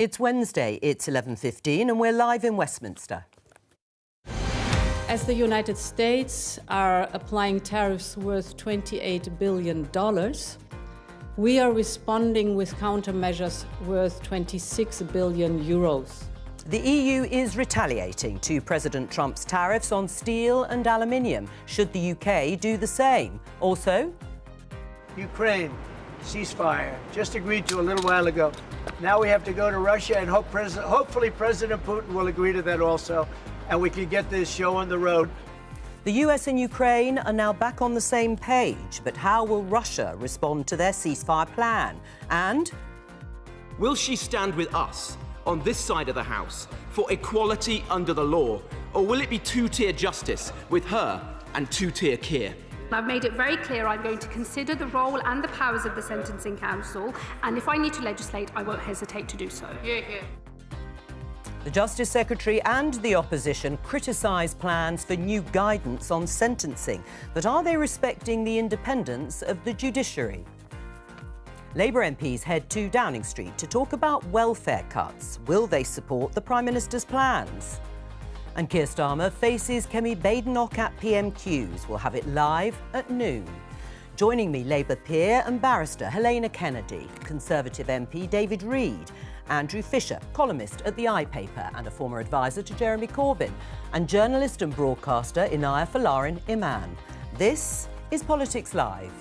It's Wednesday, it's 11:15 and we're live in Westminster. As the United States are applying tariffs worth $28 billion, we are responding with countermeasures worth 26 billion euros. The EU is retaliating to President Trump's tariffs on steel and aluminium. Should the UK do the same? Also, Ukraine, ceasefire, just agreed to a little while ago. Now we have to go to Russia and hopefully President Putin will agree to that also, and we can get this show on the road. the US and Ukraine are now back on the same page, but how will Russia respond to their ceasefire plan? And will she stand with us on this side of the House for equality under the law, or will it be two-tier justice with her and two-tier Keir? I've made it very clear I'm going to consider the role and the powers of the Sentencing Council, and if I need to legislate, I won't hesitate to do so. the Justice Secretary and the opposition criticise plans for new guidance on sentencing. But are they respecting the independence of the judiciary? Labour MPs head to Downing Street to talk about welfare cuts. Will they support the Prime Minister's plans? And Keir Starmer faces Kemi Badenoch at PMQs. We'll have it live at noon. Joining me, Labour peer and barrister Helena Kennedy, Conservative MP David Reid, Andrew Fisher, columnist at the iPaper and a former advisor to Jeremy Corbyn, and journalist and broadcaster Inaya Folarin Iman. This is Politics Live.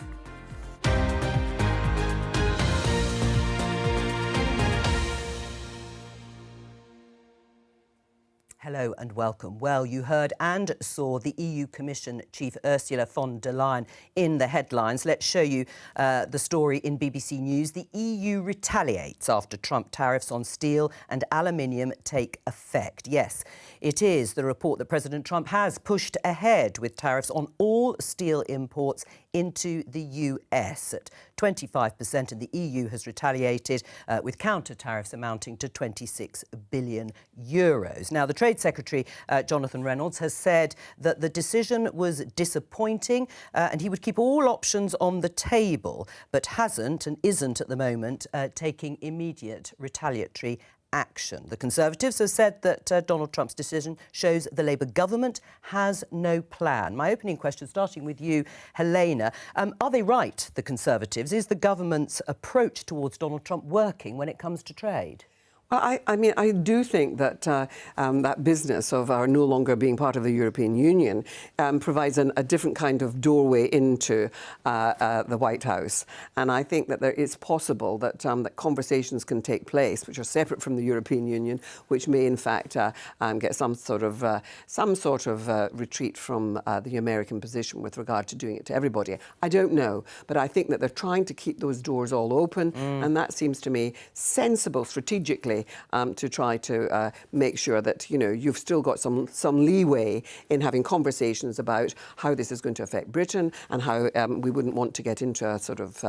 Hello and welcome. Well, you heard and saw the EU Commission Chief Ursula von der Leyen in the headlines. Let's show you the story in BBC News. The EU retaliates after Trump tariffs on steel and aluminium take effect. Yes, it is the report that President Trump has pushed ahead with tariffs on all steel imports into the US at 25%, and the EU has retaliated with counter tariffs amounting to 26 billion euros. Now, the Trade Secretary, Jonathan Reynolds, has said that the decision was disappointing and he would keep all options on the table, but hasn't and isn't at the moment taking immediate retaliatory action. The Conservatives have said that Donald Trump's decision shows the Labour government has no plan. My opening question, starting with you, Helena. Are they right, the Conservatives? Is the government's approach towards Donald Trump working when it comes to trade? Well, I do think that that business of our no longer being part of the European Union provides a different kind of doorway into the White House. And I think that it's possible that, that conversations can take place which are separate from the European Union, which may in fact get some sort of retreat from the American position with regard to doing it to everybody. I don't know, but I think that they're trying to keep those doors all open, and that seems to me sensible strategically. To try to make sure that, you know, you've still got some leeway in having conversations about how this is going to affect Britain and how we wouldn't want to get into a sort of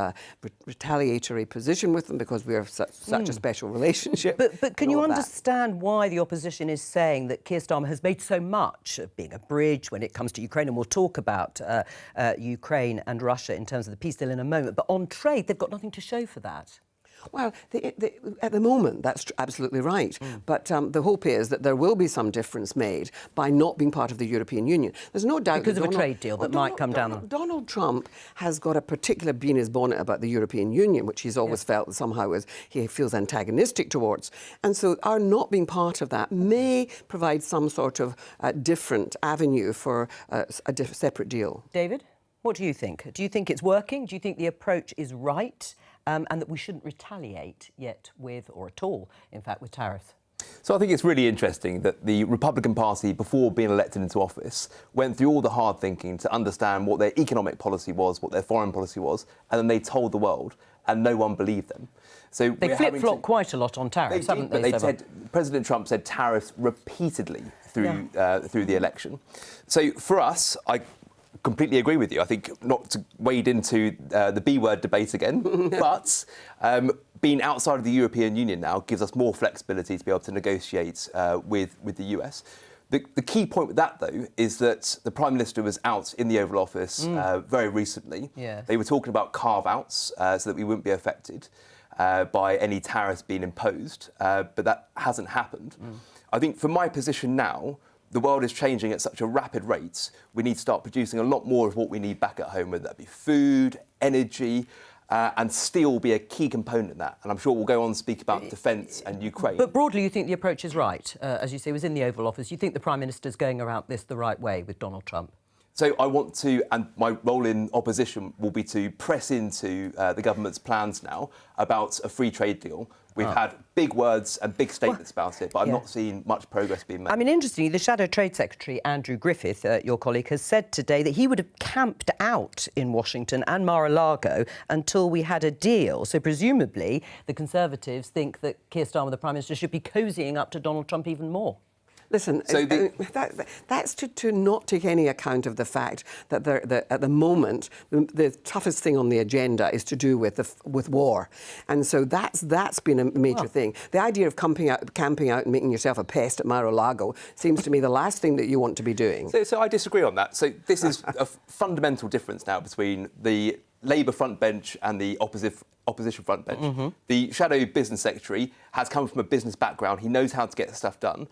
retaliatory position with them because we have such a special relationship. But can you understand why the opposition is saying that Keir Starmer has made so much of being a bridge when it comes to Ukraine? And we'll talk about Ukraine and Russia in terms of the peace deal in a moment. But on trade, they've got nothing to show for that. Well, at the moment, that's absolutely right. But the hope is that there will be some difference made by not being part of the European Union. There's no doubt because of a trade deal that might come down. Donald Trump has got a particular bee in his bonnet about the European Union, which he's always felt that somehow he feels antagonistic towards. And so our not being part of that may provide some sort of different avenue for a separate deal. David, what do you think? Do you think it's working? Do you think the approach is right? And that we shouldn't retaliate yet with, or at all, in fact, with tariffs? So I think it's really interesting that the Republican Party, before being elected into office, went through all the hard thinking to understand what their economic policy was, what their foreign policy was, and then they told the world, and no one believed them. So they flip-flop quite a lot on tariffs, haven't they? President Trump said tariffs repeatedly through the election. So for us, I completely agree with you. I think not to wade into the B-word debate again, but being outside of the European Union now gives us more flexibility to be able to negotiate with the US. The key point with that, though, is that the Prime Minister was out in the Oval Office very recently. Yeah. They were talking about carve-outs so that we wouldn't be affected. by any tariffs being imposed, but that hasn't happened. I think from my position now, the world is changing at such a rapid rate, we need to start producing a lot more of what we need back at home, whether that be food, energy, and steel will be a key component in that. And I'm sure we'll go on and speak about defence and Ukraine. But broadly, you think the approach is right? As you say, was in the Oval Office. You think the Prime Minister's going around this the right way with Donald Trump? So I want to, and my role in opposition will be to press into the government's plans now about a free trade deal. We've had big words and big statements about it, but I've not seen much progress being made. I mean, interestingly, the Shadow Trade Secretary, Andrew Griffith, your colleague, has said today that he would have camped out in Washington and Mar-a-Lago until we had a deal. So presumably the Conservatives think that Keir Starmer, the Prime Minister, should be cozying up to Donald Trump even more. Listen, so that's to not take any account of the fact that at the moment the toughest thing on the agenda is to do with war, and so that's been a major thing. The idea of camping out and making yourself a pest at Mar-a-Lago seems to me the last thing that you want to be doing. So I disagree on that. So this is a fundamental difference now between the Labour front bench and the opposition front bench. The Shadow Business Secretary has come from a business background. He knows how to get stuff done.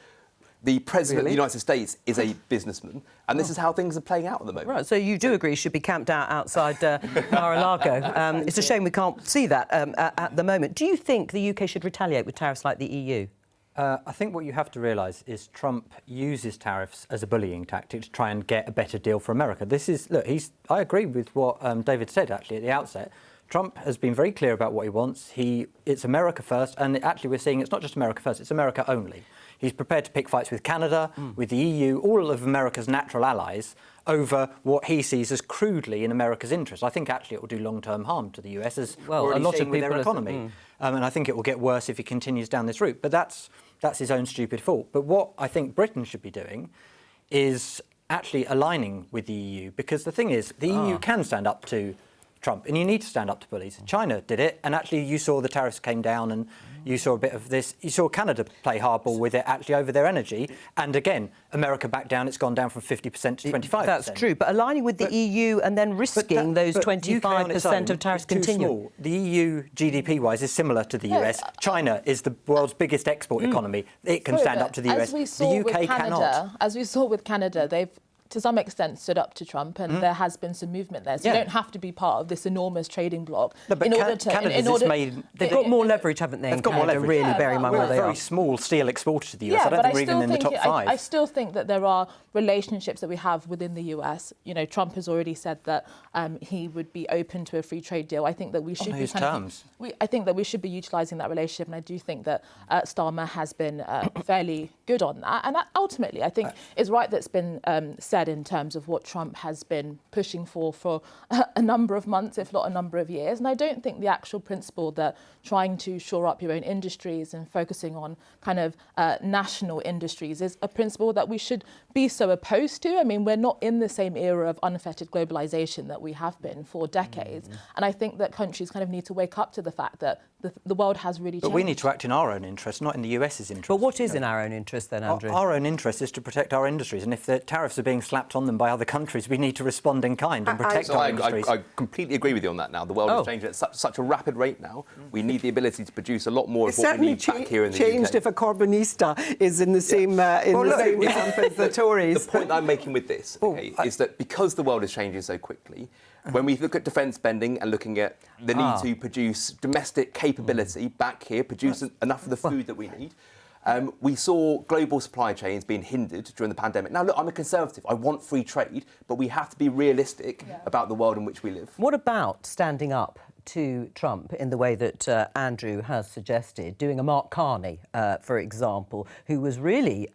The President of the United States is a businessman, and this is how things are playing out at the moment. Right, so you do agree should be camped out outside Mar-a-Lago. It's a shame we can't see that at the moment. Do you think the UK should retaliate with tariffs like the EU? I think what you have to realise is Trump uses tariffs as a bullying tactic to try and get a better deal for America. I agree with what David said, actually, at the outset. Trump has been very clear about what he wants. It's America first, and actually we're seeing it's not just America first, it's America only. He's prepared to pick fights with Canada, with the EU, all of America's natural allies, over what he sees as crudely in America's interest. I think actually it will do long-term harm to the US, as we're already seeing with their economy. And I think it will get worse if he continues down this route. But that's his own stupid fault. But what I think Britain should be doing is actually aligning with the EU, because the thing is, the EU can stand up to Trump, and you need to stand up to bullies. China did it, and actually you saw the tariffs came down, and you saw a bit of this. You saw Canada play hardball with it, actually, over their energy. And again, America backed down. It's gone down from 50% to 25%. That's true, but aligning with the EU and then risking those 25% of tariffs continue. The EU, GDP-wise, is similar to the US. China is the world's biggest export economy. It can stand up to the US. The UK cannot. As we saw with Canada, they've to some extent stood up to Trump, and there has been some movement there. So you don't have to be part of this enormous trading bloc. No, but they've got more leverage, haven't they? They've got more leverage. Really bear in mind where they are. We're a very small steel exporter to the US. I don't think we're even in the top 5. I still think that there are relationships that we have within the US. You know, Trump has already said that he would be open to a free trade deal. I think that we should I think that we should be utilising that relationship, and I do think that Starmer has been fairly good on that. And that ultimately, I think, is right that's been said in terms of what Trump has been pushing for a number of months, if not a number of years. And I don't think the actual principle that trying to shore up your own industries and focusing on kind of national industries is a principle that we should be so opposed to. I mean, we're not in the same era of unfettered globalisation that we have been for decades. And I think that countries kind of need to wake up to the fact that the world has really changed. But we need to act in our own interest, not in the US's interest. But what is in our own interest then, Andrew? Our own interest is to protect our industries. And if the tariffs are being slapped on them by other countries, we need to respond in kind and protect our industries. I completely agree with you on that now. The world is changing at such a rapid rate now. We need the ability to produce a lot more of what we need back here in the UK. It's certainly changed if a Corbynista is in the same camp as the Tories. The point I'm making with this is that because the world is changing so quickly, when we look at defence spending and looking at the need to produce domestic capability back here, produce enough of the food that we need, we saw global supply chains being hindered during the pandemic. Now, look, I'm a Conservative. I want free trade, but we have to be realistic about the world in which we live. What about standing up to Trump in the way that Andrew has suggested, doing a Mark Carney, for example, who was really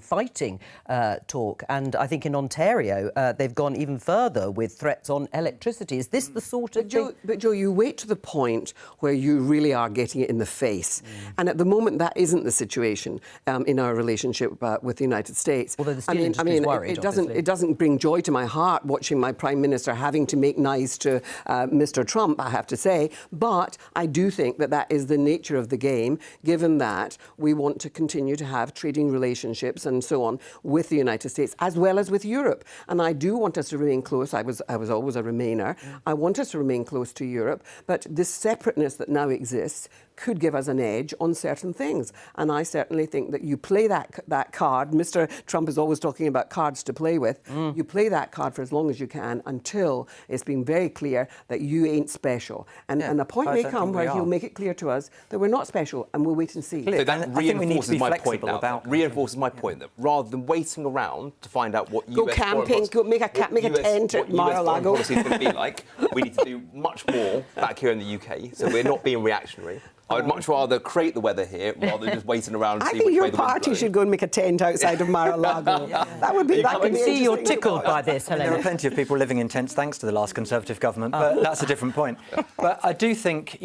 fighting talk. And I think in Ontario, they've gone even further with threats on electricity. Is this the sort of thing? But Jo, you wait to the point where you really are getting it in the face. And at the moment, that isn't the situation in our relationship with the United States. Although the steel industry is worried, it doesn't bring joy to my heart watching my Prime Minister having to make nice to Mr. Trump, I have to say. But I do think that that is the nature of the game, given that we want to continue to have trading relationships and so on with the United States, as well as with Europe. And I do want us to remain close. I was always a Remainer. I want us to remain close to Europe. But this separateness that now exists could give us an edge on certain things. And I certainly think that you play that card. Mr. Trump is always talking about cards to play with. You play that card for as long as you can until it's been very clear that you ain't special. And a point may come where he'll make it clear to us that we're not special, and we'll wait and see. So that reinforces my point now. Reinforces my point that rather than waiting around to find out what go US camping, go make a tent at Mar-a-Lago. What US foreign policy is going to be like, we need to do much more back here in the UK. So we're not being reactionary. I would much rather create the weather here rather than just waiting around and see which way the wind's blowing. I think your party should go and make a tent outside of Mar-a-Lago. That would be. I can see you're tickled by this, Helena. There are plenty of people living in tents thanks to the last Conservative government, but that's a different point. But I do think,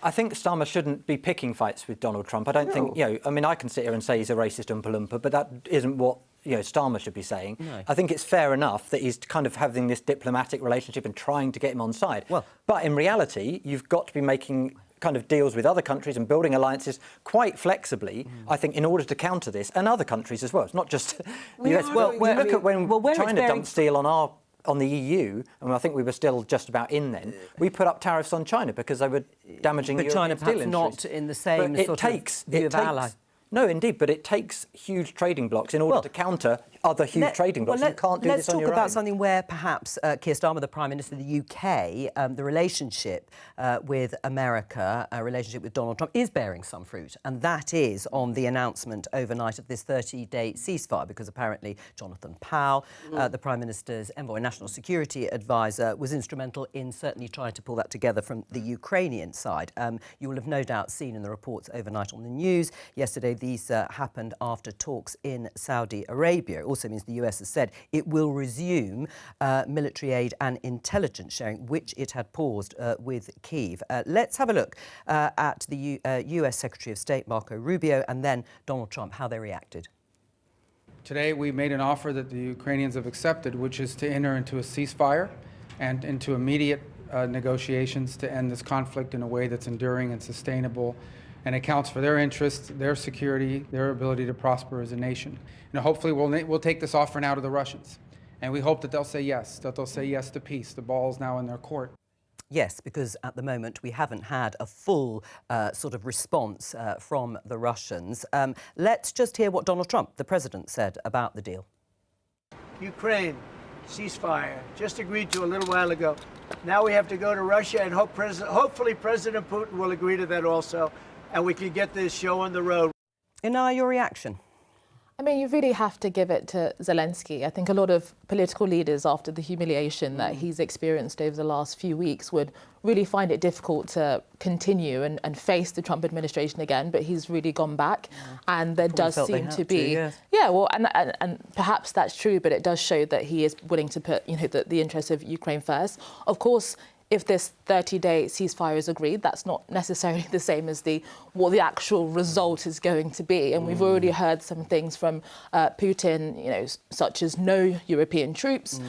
I think Starmer shouldn't be picking fights with Donald Trump. I don't think, I mean, I can sit here and say he's a racist Oompa Loompa, but that isn't what Starmer should be saying. No. I think it's fair enough that he's kind of having this diplomatic relationship and trying to get him on side. Well, but in reality, you've got to be making kind of deals with other countries and building alliances quite flexibly, I think, in order to counter this, and other countries as well. It's not just the US. Well, you look at when China dumped steel on the EU, and I think we were still just about in then, we put up tariffs on China because they were damaging European China steel industries. not in the same sort of view of ally. No, indeed, but it takes huge trading blocks in order to counter other huge trading blocks. You can't do this on your own. Let's talk about something where perhaps Keir Starmer, the Prime Minister of the UK, the relationship with America, a relationship with Donald Trump, is bearing some fruit. And that is on the announcement overnight of this 30-day ceasefire, because apparently Jonathan Powell, the Prime Minister's envoy, National Security Advisor, was instrumental in certainly trying to pull that together from the Ukrainian side. You will have no doubt seen in the reports overnight on the news yesterday, these happened after talks in Saudi Arabia. It also means the US has said it will resume military aid and intelligence sharing, which it had paused with Kyiv. Let's have a look at the US Secretary of State, Marco Rubio, and then Donald Trump, how they reacted. Today, we made an offer that the Ukrainians have accepted, which is to enter into a ceasefire and into immediate negotiations to end this conflict in a way that's enduring and sustainable and accounts for their interests, their security, their ability to prosper as a nation. Hopefully we'll take this offer now to the Russians. And we hope that they'll say yes to peace. The ball's now in their court. Yes, because at the moment we haven't had a full sort of response from the Russians. Let's just hear what Donald Trump, the president, said about the deal. Ukraine, ceasefire, just agreed to a little while ago. Now we have to go to Russia and hopefully President Putin will agree to that also, and we can get this show on the road. Ina, your reaction? I mean, you really have to give it to Zelensky. I think a lot of political leaders, after the humiliation that he's experienced over the last few weeks, would really find it difficult to continue and face the Trump administration again. But he's really gone back, and there does seem to be, and perhaps that's true. But it does show that he is willing to put, the interests of Ukraine first. Of course, if this 30-day ceasefire is agreed, that's not necessarily the same as what the actual result is going to be. And we've already heard some things from Putin, such as no European troops.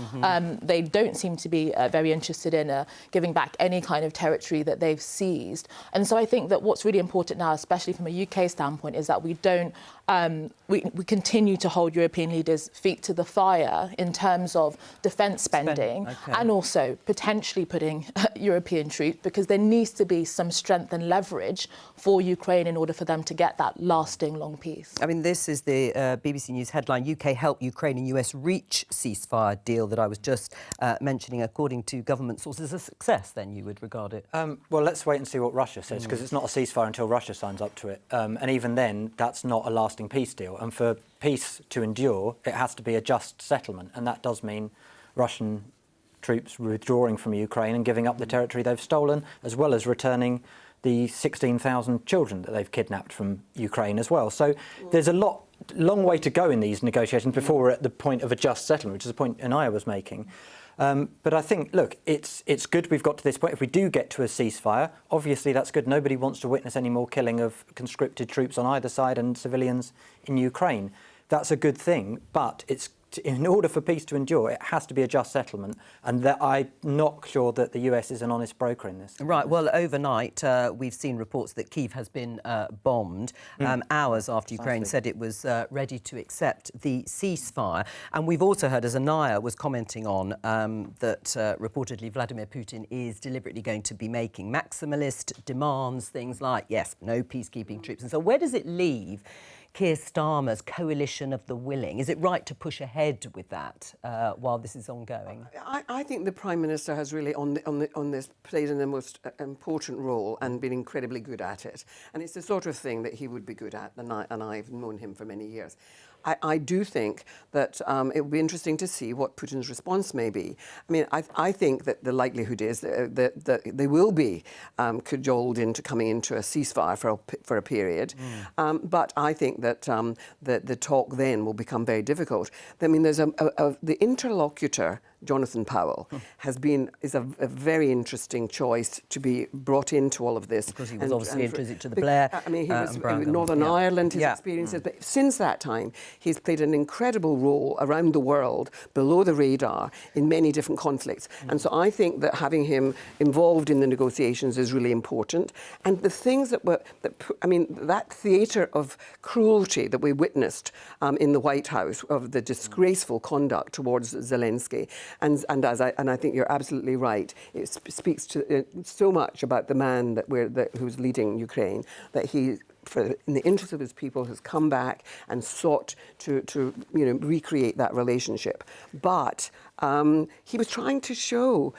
They don't seem to be very interested in giving back any kind of territory that they've seized. And so I think that what's really important now, especially from a UK standpoint, is that we don't we continue to hold European leaders' feet to the fire in terms of defence spending and also potentially putting European troops, because there needs to be some strength and leverage for Ukraine in order for them to get that lasting long peace. I mean, this is the BBC News headline, UK help Ukraine and US reach ceasefire deal that I was just mentioning. According to government sources, a success, then you would regard it? Well, let's wait and see what Russia says, because it's not a ceasefire until Russia signs up to it. And even then, that's not a lasting peace deal. And for peace to endure, it has to be a just settlement. And that does mean Russian troops withdrawing from Ukraine and giving up the territory they've stolen, as well as returning the 16,000 children that they've kidnapped from Ukraine as well. So there's a long way to go in these negotiations before we're at the point of a just settlement, which is the point Anaya was making. But I think, look, it's good we've got to this point. If we do get to a ceasefire, obviously that's good. Nobody wants to witness any more killing of conscripted troops on either side and civilians in Ukraine. That's a good thing, but it's in order for peace to endure, it has to be a just settlement, and that I'm not sure that the US is an honest broker in this. Right, well, overnight, we've seen reports that Kyiv has been bombed hours after Ukraine said it was ready to accept the ceasefire. And we've also heard, as Anaya was commenting on, that reportedly Vladimir Putin is deliberately going to be making maximalist demands, things like, yes, no peacekeeping troops. And so where does it leave Keir Starmer's coalition of the willing? Is it right to push ahead with that while this is ongoing? I think the Prime Minister has really, on this, played the most important role and been incredibly good at it. And it's the sort of thing that he would be good at, and I've known him for many years. I do think that it will be interesting to see what Putin's response may be. I mean, I think that the likelihood is that they will be cajoled into coming into a ceasefire for a period. But I think that the talk then will become very difficult. I mean, there's the interlocutor, Jonathan Powell, is a very interesting choice to be brought into all of this. Because he was obviously introduced to the Blair. I mean, he was in Northern Ireland, his experiences. But since that time, he's played an incredible role around the world, below the radar, in many different conflicts. And so I think that having him involved in the negotiations is really important. And the things that theatre of cruelty that we witnessed in the White House, of the disgraceful conduct towards Zelensky, and I think you're absolutely right. It speaks to so much about the man who's leading Ukraine, that he, in the interest of his people, has come back and sought to recreate that relationship. But he was trying to show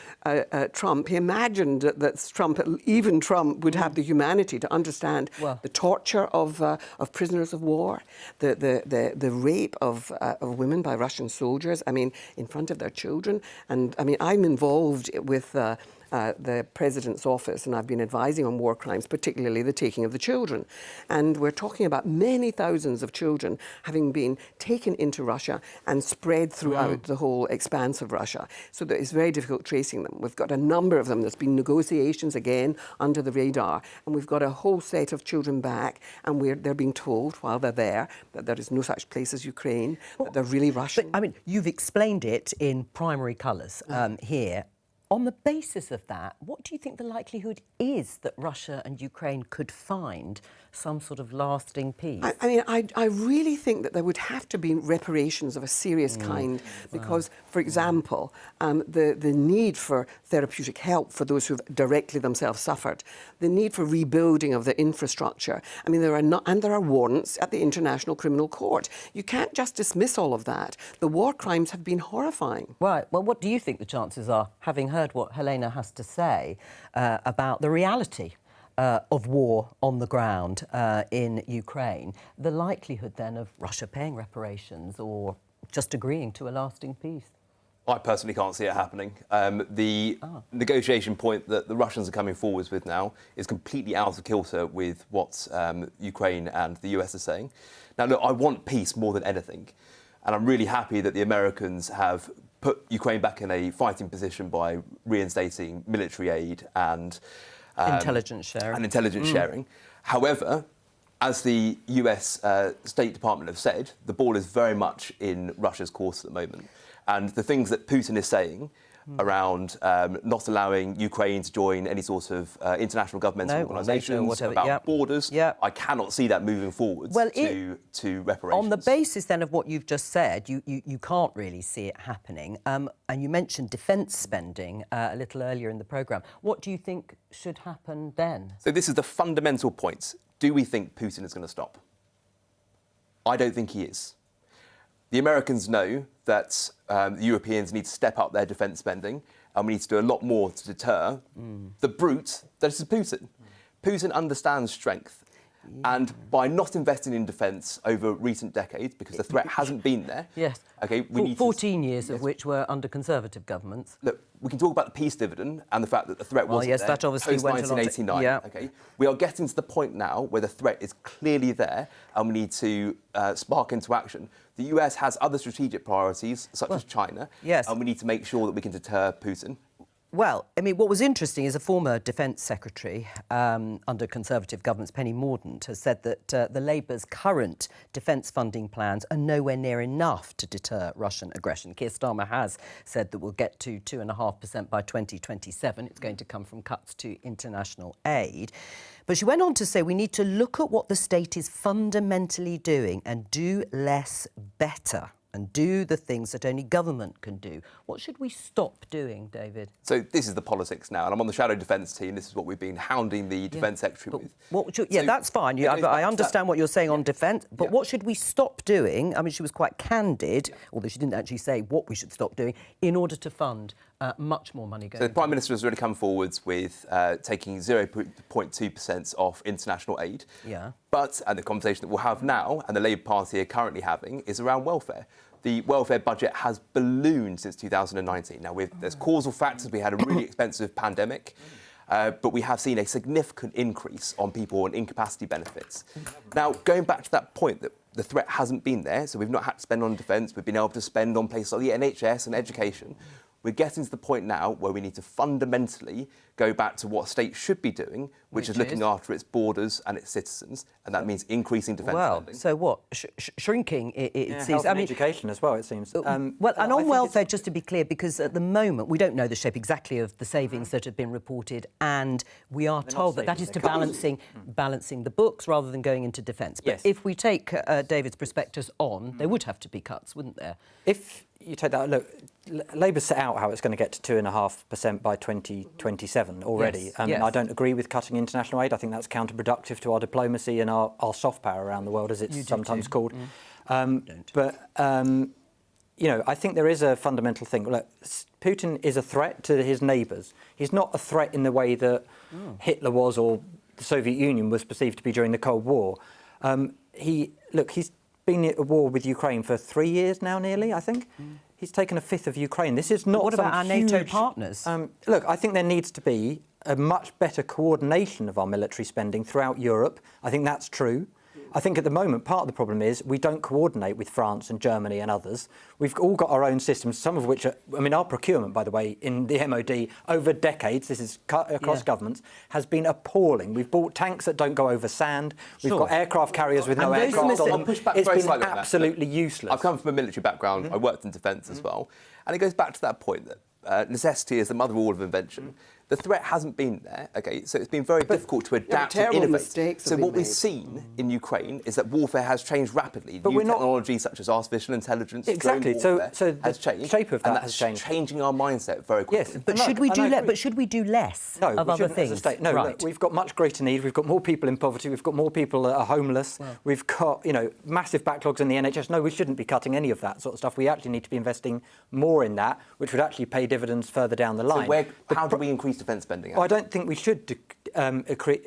Trump. He imagined that even Trump, would have the humanity to understand the torture of prisoners of war, the rape of women by Russian soldiers. I mean, in front of their children. And I mean, I'm involved with the President's office, and I've been advising on war crimes, particularly the taking of the children. And we're talking about many thousands of children having been taken into Russia and spread throughout the whole expanse of Russia. So that it's very difficult tracing them. We've got a number of them. There's been negotiations again under the radar, and we've got a whole set of children back, and they're being told while they're there that there is no such place as Ukraine, that they're really Russian. But, I mean, you've explained it in primary colours here. On the basis of that, what do you think the likelihood is that Russia and Ukraine could find some sort of lasting peace? I mean, I really think that there would have to be reparations of a serious kind, because, for example, the need for therapeutic help for those who've directly themselves suffered, the need for rebuilding of the infrastructure. I mean, there are warrants at the International Criminal Court. You can't just dismiss all of that. The war crimes have been horrifying. Right. Well, what do you think the chances are, having heard what Helena has to say about the reality of war on the ground in Ukraine, the likelihood then of Russia paying reparations or just agreeing to a lasting peace? I personally can't see it happening. The negotiation point that the Russians are coming forwards with now is completely out of kilter with what Ukraine and the US are saying. Now, look, I want peace more than anything, and I'm really happy that the Americans have put Ukraine back in a fighting position by reinstating military aid and intelligence sharing. However, as the US State Department have said, the ball is very much in Russia's course at the moment. And the things that Putin is saying around not allowing Ukraine to join any sort of international governmental organisations, about borders, I cannot see that moving forwards to reparations. On the basis then of what you've just said, you can't really see it happening. And you mentioned defence spending a little earlier in the programme. What do you think should happen then? So this is the fundamental point. Do we think Putin is going to stop? I don't think he is. The Americans know that the Europeans need to step up their defence spending, and we need to do a lot more to deter the brute that is Putin. Putin understands strength. And by not investing in defence over recent decades, because the threat hasn't been there... Yes. Okay, we need 14 years of which were under Conservative governments. Look, we can talk about the peace dividend and the fact that the threat wasn't there that obviously went post-1989. Okay, we are getting to the point now where the threat is clearly there, and we need to spark into action. The US has other strategic priorities, such as China, and we need to make sure that we can deter Putin. Well, I mean, what was interesting is a former Defence Secretary under Conservative governments, Penny Mordaunt, has said that the Labour's current defence funding plans are nowhere near enough to deter Russian aggression. Keir Starmer has said that we'll get to 2.5% by 2027. It's going to come from cuts to international aid. But she went on to say we need to look at what the state is fundamentally doing and do less better, and do the things that only government can do. What should we stop doing, David? So this is the politics now, and I'm on the shadow defence team. This is what we've been hounding the Defence Secretary with. That's fine. I understand what you're saying on defence, but what should we stop doing? I mean, she was quite candid, although she didn't actually say what we should stop doing, in order to fund much more money going. So the Prime Minister has already come forwards with taking 0.2% off international aid. Yeah. But, and the conversation that we'll have now, and the Labour Party are currently having, is around welfare. The welfare budget has ballooned since 2019. Now, there's causal factors. We had a really expensive pandemic, but we have seen a significant increase on people on incapacity benefits. Now, going back to that point that the threat hasn't been there, so we've not had to spend on defence, we've been able to spend on places like the NHS and education. We're getting to the point now where we need to fundamentally go back to what states should be doing, which is looking after its borders and its citizens, and that means increasing defence spending. So what? Shrinking, it seems. I mean, education as well, it seems. And on welfare, just to be clear, because at the moment we don't know the shape exactly of the savings that have been reported, and we are told that is to balancing the books rather than going into defence. But if we take David's prospectus on, there would have to be cuts, wouldn't there? If you take that, look, Labour set out how it's going to get to 2.5% by 2027 already. Yes, I don't agree with cutting international aid. I think that's counterproductive to our diplomacy and our soft power around the world, as it's sometimes called. I think there is a fundamental thing. Look, Putin is a threat to his neighbours. He's not a threat in the way that Hitler was or the Soviet Union was perceived to be during the Cold War. He's been at war with Ukraine for 3 years now, nearly, I think. He's taken a fifth of Ukraine. This is not. What about our NATO partners? Look, I think there needs to be a much better coordination of our military spending throughout Europe. I think that's true. I think at the moment, part of the problem is we don't coordinate with France and Germany and others. We've all got our own systems, some of which are... I mean, our procurement, by the way, in the MOD, over decades, this is across governments, has been appalling. We've bought tanks that don't go over sand. We've got aircraft carriers with no aircraft on them. It's been absolutely useless. I've come from a military background. I worked in defence as well. And it goes back to that point that necessity is the mother of all of invention. The threat hasn't been there, OK? So it's been very difficult to adapt and innovate. So what we've seen in Ukraine is that warfare has changed rapidly. But New technology such as artificial intelligence, drone warfare has changed. The shape of that has changed. Changing our mindset very quickly. Yes, but should we do less of other things? As a state. No, look, we've got much greater need. We've got more people in poverty. We've got more people that are homeless. We've got, massive backlogs in the NHS. No, we shouldn't be cutting any of that sort of stuff. We actually need to be investing more in that, which would actually pay dividends further down the line. So how do we increase defence spending? I don't think we should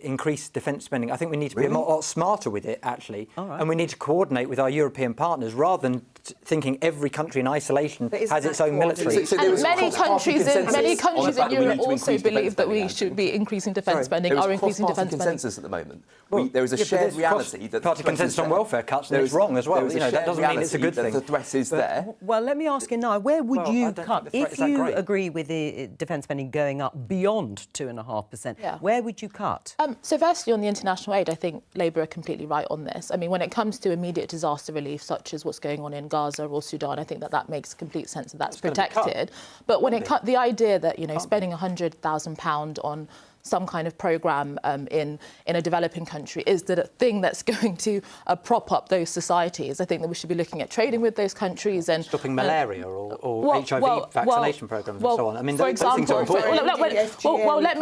increase defence spending. I think we need to be a lot smarter with it, actually. And we need to coordinate with our European partners rather than thinking every country in isolation has its own military. And many countries in Europe also believe that we should be increasing defence spending, are increasing defence spending. Consensus at the moment. There is a shared reality that party consensus on welfare cuts, and it's wrong as well. That doesn't mean it's a good thing. The threat is there. Well, let me ask you now, where would you cut if you agree with the defence spending going up beyond 2.5%? Where would you cut? So firstly, on the international aid, I think Labour are completely right on this. I mean, when it comes to immediate disaster relief, such as what's going on in Gaza or Sudan, I think that makes complete sense that that's protected. But when the idea that, spending £100,000 on some kind of programme in a developing country is the thing that's going to prop up those societies. I think that we should be looking at trading with those countries and stopping malaria or HIV vaccination programmes and so on. I mean, for example, let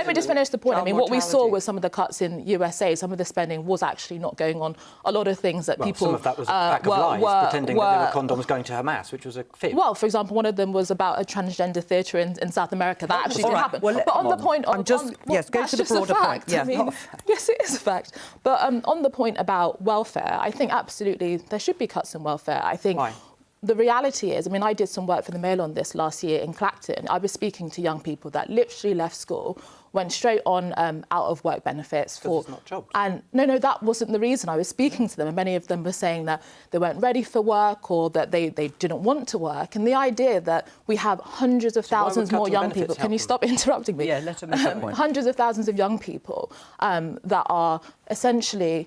me just finish the point. I mean, what we saw with some of the cuts in USA, some of the spending was actually not going on a lot of things that people. Some of that was a pack of lies, pretending that there were condoms going to Hamas, which was a fib. Well, for example, one of them was about a transgender theatre in South America. That actually did happen. But on the point of go to the broader point. Yes, it is a fact. But on the point about welfare, I think absolutely there should be cuts in welfare. I think. Why? the reality is, I mean, I did some work for the Mail on this last year in Clacton. I was speaking to young people that literally left school, went straight on out of work benefits for. It's not jobs. And no, that wasn't the reason. I was speaking to them, and many of them were saying that they weren't ready for work or that they didn't want to work. And the idea that we have hundreds of thousands more young people. Can you stop interrupting me? Yeah, let her make that point. Hundreds of thousands of young people that are essentially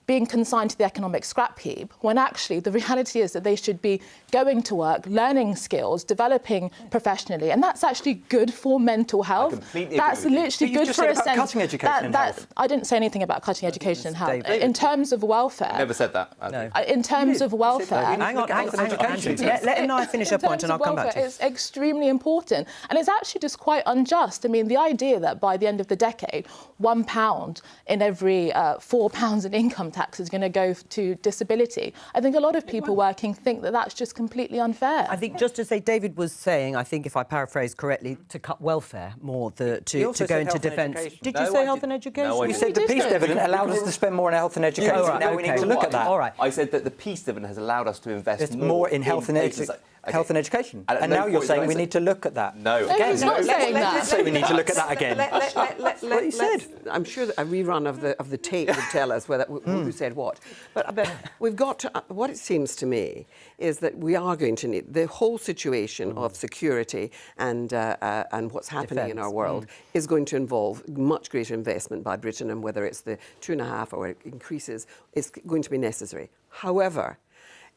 being consigned to the economic scrap heap, when actually the reality is that they should be going to work, learning skills, developing professionally, and that's actually good for mental health. That's literally good for a sense. Cutting education and health. I didn't say anything about cutting education and health. In terms of welfare, Never said that. No. In terms of welfare, hang on. Let Inaya finish her point, and I'll come back to you. It's extremely important, and it's actually just quite unjust. I mean, the idea that by the end of the decade, £1 in every £4 in income tax is going to go to disability. I think a lot of people working think that that's just completely unfair. I think, just as David was saying, I think if I paraphrase correctly, to cut welfare more, to go into defence. Did you say health and education? No, you said the peace dividend allowed us to spend more on health and education. Now we need to look at that. All right. I said that the peace dividend has allowed us to invest more in health and education. Health and education. And now you're saying we need to look at that. No. Again, let's say we need to look at that again. That's what you said. I'm sure that a rerun of the tape would tell us who said what. But we've got to, what it seems to me is that we are going to need the whole situation of security and what's happening in our world is going to involve much greater investment by Britain, and whether it's the 2.5 or it increases, it's going to be necessary. However,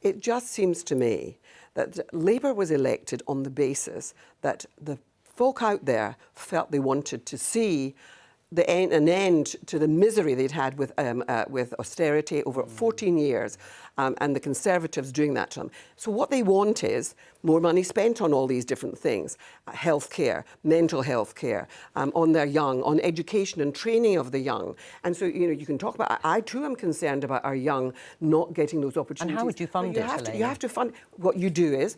it just seems to me that Labour was elected on the basis that the folk out there felt they wanted to see an end to the misery they'd had with austerity over 14 years, and the Conservatives doing that to them. So what they want is more money spent on all these different things, healthcare, mental health care, on their young, on education and training of the young. And so, you can talk about, I too am concerned about our young not getting those opportunities. And how would you fund it, You have to fund, what you do is,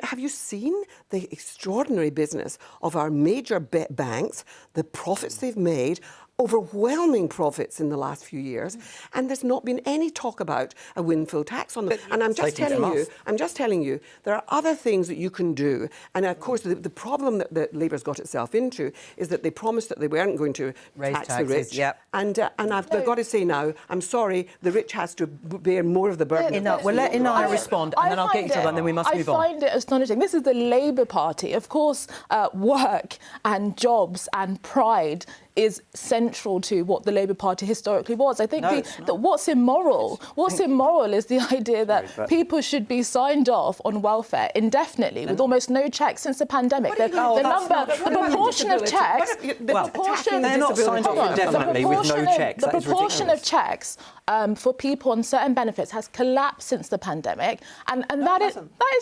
have you seen the extraordinary business of our major banks, the profits they've made, overwhelming profits in the last few years, and there's not been any talk about a windfall tax on them. And I'm just telling you, there are other things that you can do. And of course, the problem that Labour's got itself into is that they promised that they weren't going to tax the rich. Yep. And I've got to say now, I'm sorry, the rich has to bear more of the burden. We'll let Inaya respond, and then I'll get you to her, and then we must move on. I find it astonishing. This is the Labour Party. Of course, work and jobs and pride is central to what the Labour Party historically was. I think that what's immoral is the idea that people should be signed off on welfare indefinitely with almost no checks since the pandemic. The proportion of checks... They're not signed off indefinitely with no checks. The proportion of checks for people on certain benefits has collapsed since the pandemic, and that is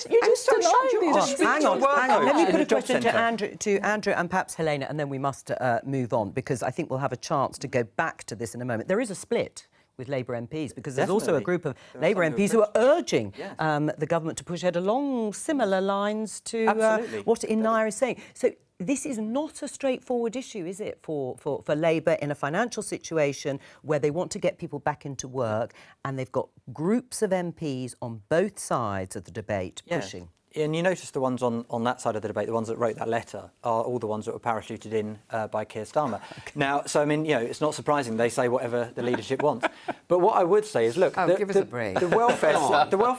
you just deny these. Hang on. Let me put a question to Andrew and perhaps Helena, and then we must move on, because I think we'll have a chance to go back to this in a moment. There is a split with Labour MPs, because there's also a group of Labour MPs who are urging the government to push ahead along similar lines to what Inaya is saying. So this is not a straightforward issue, is it, for Labour in a financial situation where they want to get people back into work, and they've got groups of MPs on both sides of the debate pushing? And you notice the ones on that side of the debate, the ones that wrote that letter, are all the ones that were parachuted in by Keir Starmer. Okay. Now, so, I mean, it's not surprising they say whatever the leadership wants. But what I would say is, look... give us a break. The welfare...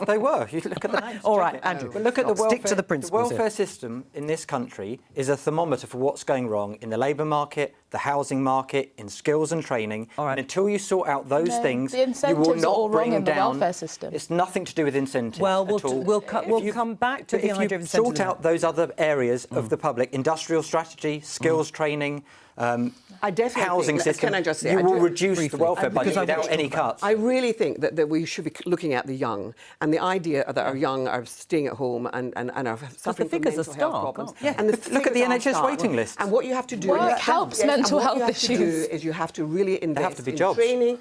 they were. You look at the names. All right, Andrew. But look at the welfare... Stick to the principles. The welfare system in this country is a thermometer for what's going wrong in the labour market, the housing market, in skills and training. All right. And until you sort out those things, you will not bring down... welfare system. It's nothing to do with incentives at all. We'll come back to the idea of incentives. Sort out those other areas of the public, industrial strategy, skills training, housing system, can I just say, you will reduce the welfare budget without any cuts. I really think that we should be looking at the young, and the idea that our young are staying at home and are suffering from mental health problems. And look at the NHS waiting list. And what you have to do... Work helps mental health issues. You have to really invest in jobs. Training,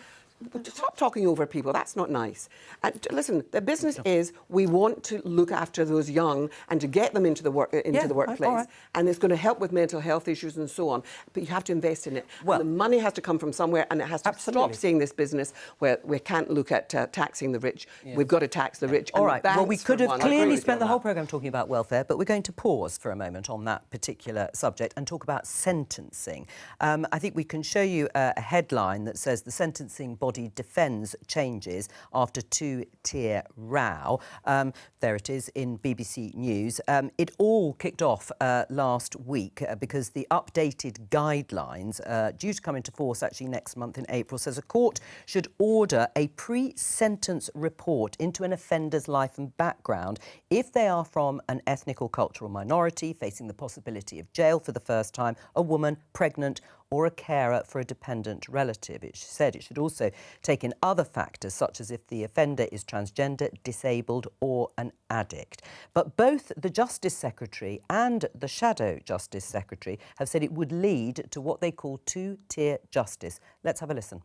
stop talking over people. That's not nice. And listen, the business is we want to look after those young and to get them into the workplace, and it's going to help with mental health issues and so on. But you have to invest in it. Well, and the money has to come from somewhere, and it has to stop seeing this business where we can't look at taxing the rich. Yeah. We've got to tax the rich. All right. Well, we could have clearly spent the whole programme talking about welfare, but we're going to pause for a moment on that particular subject and talk about sentencing. I think we can show you a headline that says the sentencing body defends changes after two-tier row. There it is in BBC News. It all kicked off last week because the updated guidelines, due to come into force actually next month in April, says a court should order a pre-sentence report into an offender's life and background if they are from an ethnic or cultural minority, facing the possibility of jail for the first time, a woman, pregnant, or a carer for a dependent relative. It said it should also take in other factors, such as if the offender is transgender, disabled, or an addict. But both the Justice Secretary and the Shadow Justice Secretary have said it would lead to what they call two-tier justice. Let's have a listen.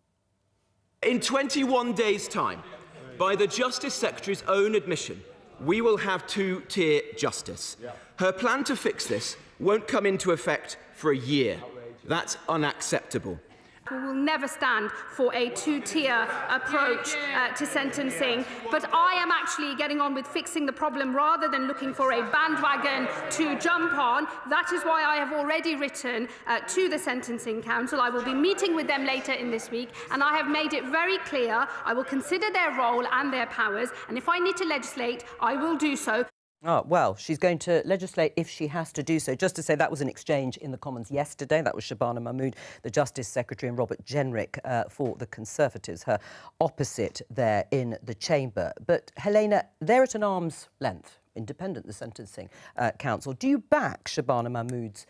In 21 days' time, by the Justice Secretary's own admission, we will have two-tier justice. Her plan to fix this won't come into effect for a year. That's unacceptable. We will never stand for a two-tier approach to sentencing, but I am actually getting on with fixing the problem rather than looking for a bandwagon to jump on. That is why I have already written to the Sentencing Council. I will be meeting with them later in this week, and I have made it very clear I will consider their role and their powers, and if I need to legislate, I will do so. Oh, well, she's going to legislate if she has to do so. Just to say, that was an exchange in the Commons yesterday. That was Shabana Mahmood, the Justice Secretary, and Robert Jenrick for the Conservatives, her opposite there in the chamber. But, Helena, they're at an arm's length, independent, the Sentencing Council. Do you back Shabana Mahmood's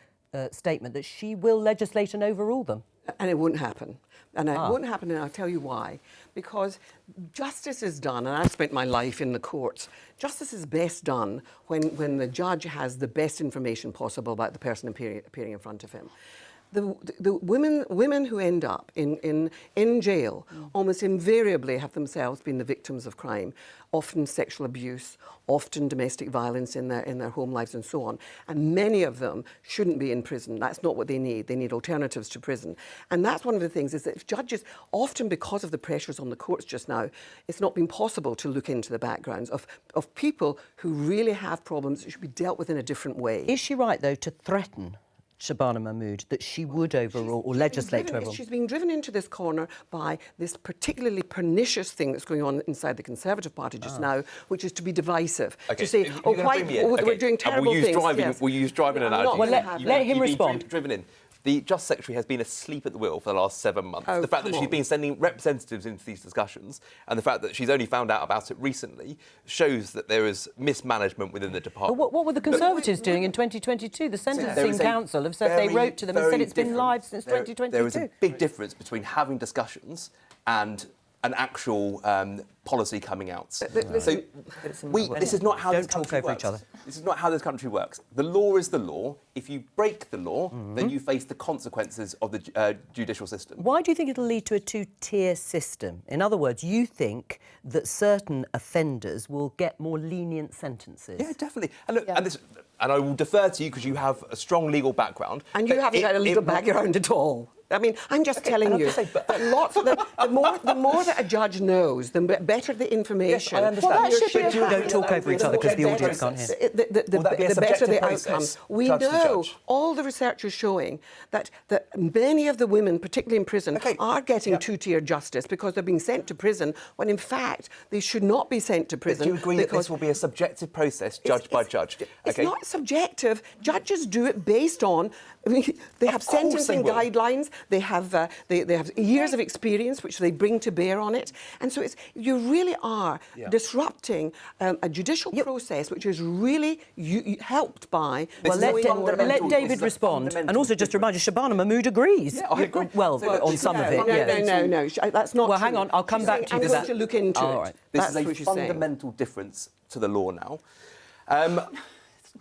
statement that she will legislate and overrule them? And it wouldn't happen. And it wouldn't happen, and I'll tell you why. Because justice is done, and I've spent my life in the courts, justice is best done when the judge has the best information possible about the person appearing in front of him. The women who end up in jail almost invariably have themselves been the victims of crime, often sexual abuse, often domestic violence in their home lives and so on. And many of them shouldn't be in prison. That's not what they need. They need alternatives to prison. And that's one of the things, is that if judges, often because of the pressures on the courts just now, it's not been possible to look into the backgrounds of people who really have problems that should be dealt with in a different way. Is she right, though, to threaten Shabana Mahmood that she would overrule or legislate to overrule? She's being driven into this corner by this particularly pernicious thing that's going on inside the Conservative Party just now, which is to be divisive. Okay. To say, we're doing terrible things. We'll use driving analogy. Well, let him respond. Driven in. The Justice Secretary has been asleep at the wheel for the last 7 months. The fact that she's been sending representatives into these discussions and the fact that she's only found out about it recently shows that there is mismanagement within the department. But what were the Conservatives doing in 2022? The Sentencing Council have said they wrote to them and said it's been live since 2022. There is a big difference between having discussions and an actual policy coming out. So this is not how this country works. This is not how this country works. The law is the law. If you break the law, then you face the consequences of the judicial system. Why do you think it'll lead to a two-tier system? In other words, you think that certain offenders will get more lenient sentences? Yeah, definitely. And look, and I will defer to you because you have a strong legal background. And you haven't had a legal background at all. I mean, I'm just telling you that the more that a judge knows, the better the information. Yes, I understand. But don't talk over each other because the audience can't hear. The better the outcomes. We know all the research is showing that many of the women, particularly in prison, are getting two-tier justice because they're being sent to prison when, in fact, they should not be sent to prison. But do you agree that this will be a subjective process, judge by judge? It's not subjective. Judges do it based on. I mean, they have sentencing guidelines. They have years of experience which they bring to bear on it, and so you really are disrupting a judicial process which is really helped by. Well, let David respond, and also just to remind you, Shabana Mahmood agrees. Yeah, I agree. Well, on some of it. No, that's not. Well, hang on, I'll come back to you. I'm going to look into it. Right. This is a fundamental difference to the law now.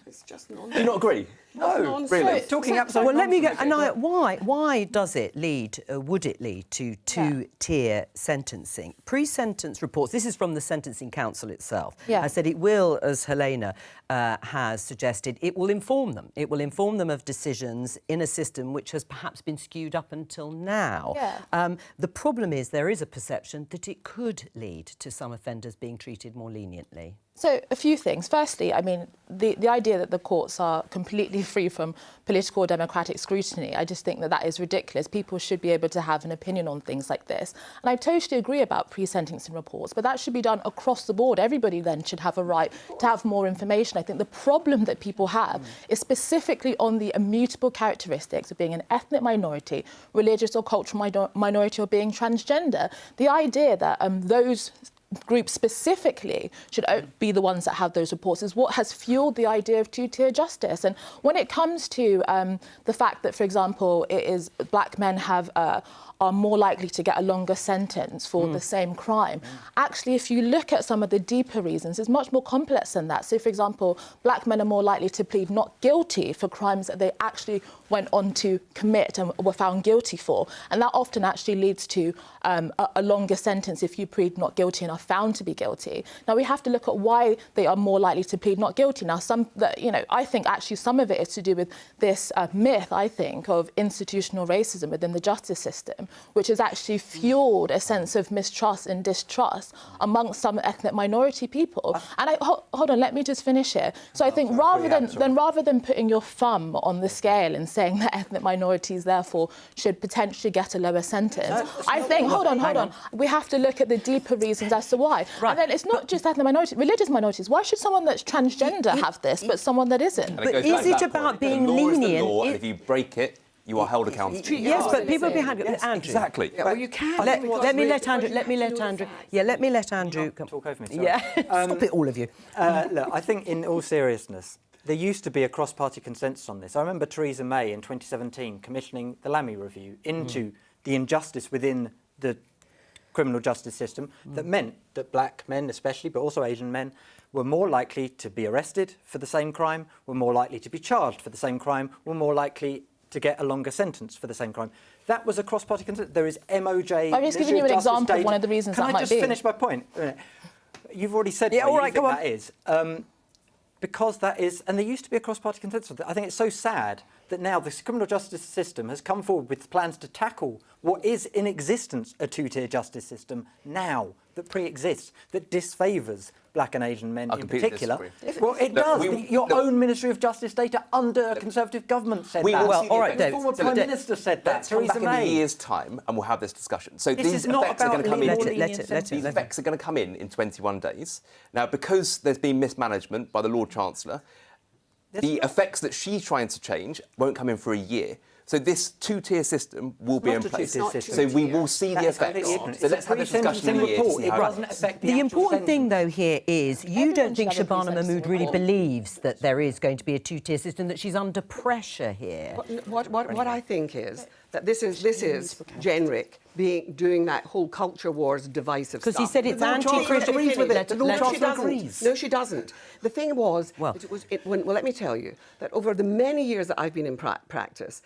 It's just not. Do you not agree? No, really. Talking absolutely. Well, let me get. And why does it lead? Would it lead to two-tier sentencing? Pre-sentence reports. This is from the Sentencing Council itself. Yeah. I said it will, as Helena has suggested, it will inform them. It will inform them of decisions in a system which has perhaps been skewed up until now. Yeah. The problem is there is a perception that it could lead to some offenders being treated more leniently. So, a few things. Firstly, I mean, the idea that the courts are completely free from political or democratic scrutiny, I just think that that is ridiculous. People should be able to have an opinion on things like this. And I totally agree about pre-sentencing reports, but that should be done across the board. Everybody then should have a right to have more information. I think the problem that people have is specifically on the immutable characteristics of being an ethnic minority, religious or cultural minority, or being transgender. The idea that those groups specifically should be the ones that have those reports is what has fueled the idea of two-tier justice. And when it comes to the fact that, for example, it is black men are more likely to get a longer sentence for the same crime. Actually, if you look at some of the deeper reasons, it's much more complex than that. So, for example, black men are more likely to plead not guilty for crimes that they actually went on to commit and were found guilty for. And that often actually leads to a longer sentence if you plead not guilty and are found to be guilty. Now, we have to look at why they are more likely to plead not guilty. Now, I think actually some of it is to do with this myth, I think, of institutional racism within the justice system, which has actually fueled a sense of mistrust and distrust amongst some ethnic minority people. And hold on, let me just finish here. So I think rather than putting your thumb on the scale and saying that ethnic minorities therefore should potentially get a lower sentence, I think, hold on, we have to look at the deeper reasons as to why. Right. And then it's not just ethnic minorities, religious minorities. Why should someone that's transgender have this, but someone that isn't? But is it about being lenient? The law, and if you break it, you are held accountable. Yes, but people behind Andrew. Exactly. Yeah, well, you can. Let me let Andrew. Yeah, let me let Andrew come. Talk over me. Sorry. Yeah, stop it, all of you. Look, I think in all seriousness, there used to be a cross-party consensus on this. I remember Theresa May in 2017 commissioning the Lamy Review into the injustice within the criminal justice system that meant that black men especially, but also Asian men, were more likely to be arrested for the same crime, were more likely to be charged for the same crime, were more likely to get a longer sentence for the same crime. That was a cross-party consensus. There is MOJ... I'm just giving you an example of one of the reasons that might be. Can I just finish my point? You've already said what you think that is. Because that is... And there used to be a cross-party consensus. I think it's so sad that now the criminal justice system has come forward with plans to tackle what is in existence a two-tier justice system now, that pre-exists, that disfavours black and Asian men in particular. Well, it does. Your own Ministry of Justice data under a Conservative government said that. Well, all right, the former Prime Minister said that. Let's come back in a year's time and we'll have this discussion. So this these effects are going to come in. These effects are going to come in 21 days. Now, because there's been mismanagement by the Lord Chancellor, the effects that she's trying to change won't come in for a year. So this two-tier system will be in place. So we will see the effects. So let's have this discussion in a year to see how it affects. The important thing, though, here is you don't think Shabana Mahmood really believes that there is going to be a two-tier system, that she's under pressure here. What I think is that this is generic doing that whole culture wars divisive stuff. Because he said it's anti-Christian. No, she doesn't. The thing was, let me tell you, that over the many years that I've been in practice,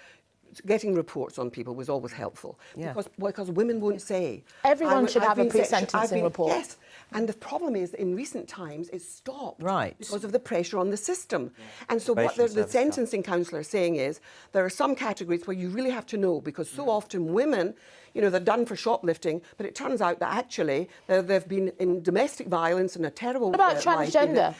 getting reports on people was always helpful. Yeah. Because women won't say. Everyone should have a pre-sentencing report. Yes. And the problem is that in recent times it's stopped. Right. Because of the pressure on the system. Yeah. And so what the sentencing counsellor is saying is there are some categories where you really have to know, because so often women, they're done for shoplifting, but it turns out that actually they've been in domestic violence and a terrible... What about transgender?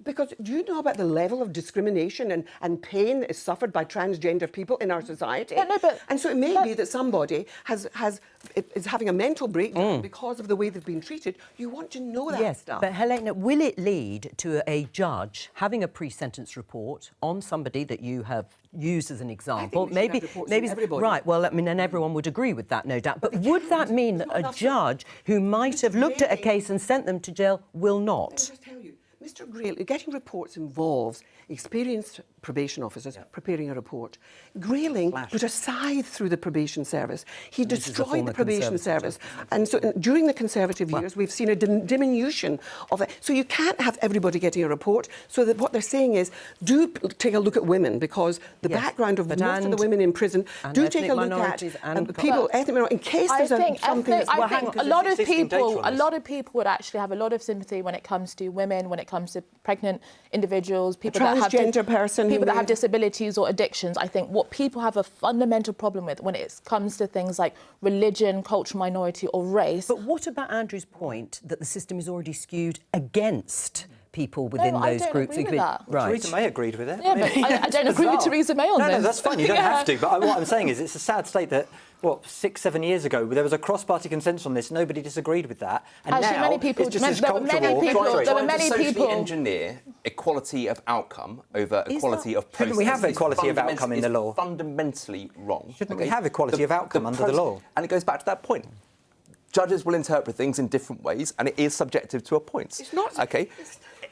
Because do you know about the level of discrimination and pain that is suffered by transgender people in our society? Yeah, no, and so it may be that somebody is having a mental breakdown because of the way they've been treated. You want to know that stuff. But Helena, will it lead to a judge having a pre-sentence report on somebody that you have used as an example? Maybe right. Well, and everyone would agree with that, no doubt. But would that mean that a judge who might have looked at a case and sent them to jail will not? Let me just tell you, Mr. Grayle, getting reports involves experienced probation officers preparing a report. Grayling put a scythe through the probation service. He destroyed the probation service. And so during the Conservative years, we've seen a diminution of it. So you can't have everybody getting a report. So that what they're saying is, do take a look at women, because the background of most of the women in prison, do take a look at people, ethnic minorities, in case there's something that's... I think a lot of people would actually have a lot of sympathy when it comes to women, when it comes to pregnant individuals, people that have disabilities or addictions. I think what people have a fundamental problem with when it comes to things like religion, cultural minority or race. But what about Andrew's point that the system is already skewed against people within those groups? Agree with that. Right. Theresa May agreed with it. Yeah, but I don't agree with Theresa May on this. No, that's fine. You don't have to. But what I'm saying is it's a sad state that, 6-7 years ago, there was a cross-party consensus on this. Nobody disagreed with that. And actually, now many people, it's just this culture war. There were many people engineer equality of outcome over equality of process. Shouldn't we have equality of outcome in the law? Fundamentally wrong. Shouldn't we have equality of outcome under the law? And it goes back to that point. Judges will interpret things in different ways, and it is subjective to a point. It's not. Okay.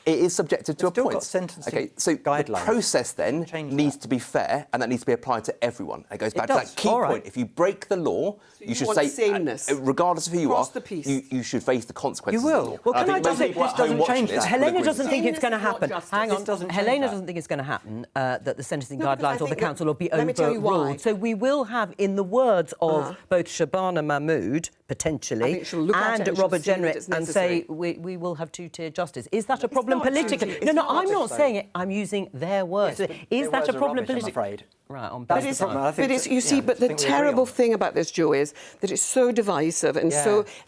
It is subjective to a point. Got sentencing okay, so guidelines. The process then needs to be fair, and that needs to be applied to everyone. It goes back to that key point. If you break the law, you should say, sameness. Regardless of who you are, the piece. you should face the consequences. You will. Well, can I just say, this doesn't change that. Helena doesn't think it's going to happen. Hang on. Helena doesn't think it's going to happen, that the sentencing guidelines or the council will be overruled. So we will have, in the words of both Shabana Mahmood, potentially, and Robert Jenrick, and say we will have two-tier justice. Is that a problem politically? No, I'm not saying it. I'm using their words. Is that a problem politically? I'm afraid. Right, on but the terrible thing about this, Jo, is that it's so divisive and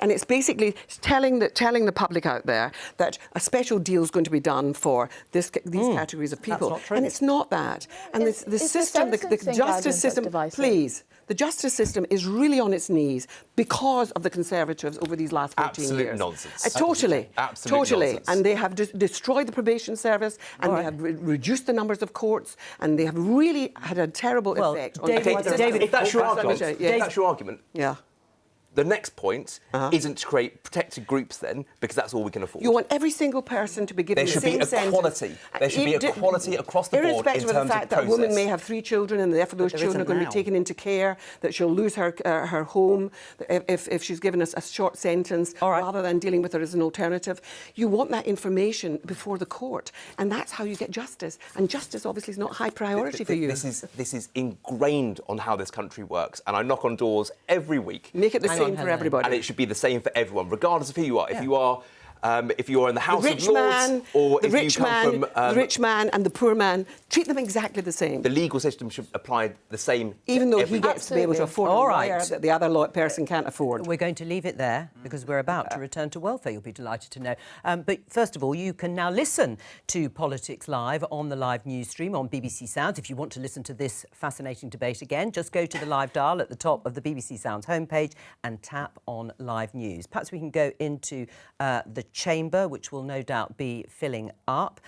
and it's basically telling the public out there that a special deal is going to be done for these categories of people, and it's not that. And the system, the justice system, please. The justice system is really on its knees because of the Conservatives over these last 14 years. Absolute nonsense. Totally. Nonsense. And they have destroyed the probation service, and they have reduced the numbers of courts, and they have really had a terrible effect on David, if that's your argument, the next point isn't to create protected groups then, because that's all we can afford. You want every single person to be given the same sentence. There should be equality across the board in terms of process. Irrespective of the fact that a woman may have 3 children and therefore those children are going to be taken into care, that she'll lose her home if she's given us a short sentence rather than dealing with her as an alternative. You want that information before the court, and that's how you get justice. And justice obviously is not high priority for you. This is ingrained on how this country works, and I knock on doors every week. Make it the same for everybody. And it should be the same for everyone, regardless of who you are. If you are in the House of Lords, or if you come from the rich man and the poor man, treat them exactly the same. The legal system should apply the same. Even though he gets to be able to afford a lawyer that the other person can't afford. We're going to leave it there because we're about to return to welfare. You'll be delighted to know. But first of all, you can now listen to Politics Live on the live news stream on BBC Sounds. If you want to listen to this fascinating debate again, just go to the live dial at the top of the BBC Sounds homepage and tap on live news. Perhaps we can go into the chamber, which will no doubt be filling up.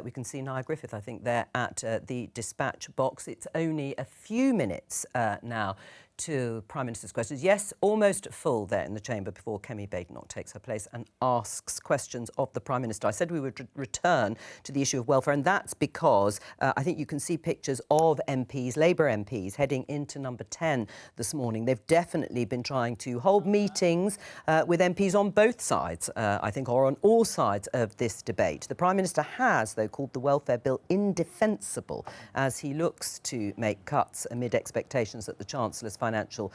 We can see Nia Griffith, I think, there at the dispatch box. It's only a few minutes now to Prime Minister's questions. Yes, almost full there in the chamber before Kemi Badenoch takes her place and asks questions of the Prime Minister. I said we would return to the issue of welfare, and that's because I think you can see pictures of MPs, Labour MPs, heading into number 10 this morning. They've definitely been trying to hold meetings with MPs on both sides, I think, or on all sides of this debate. The Prime Minister has, though, called the welfare bill indefensible as he looks to make cuts amid expectations that the Chancellor's financial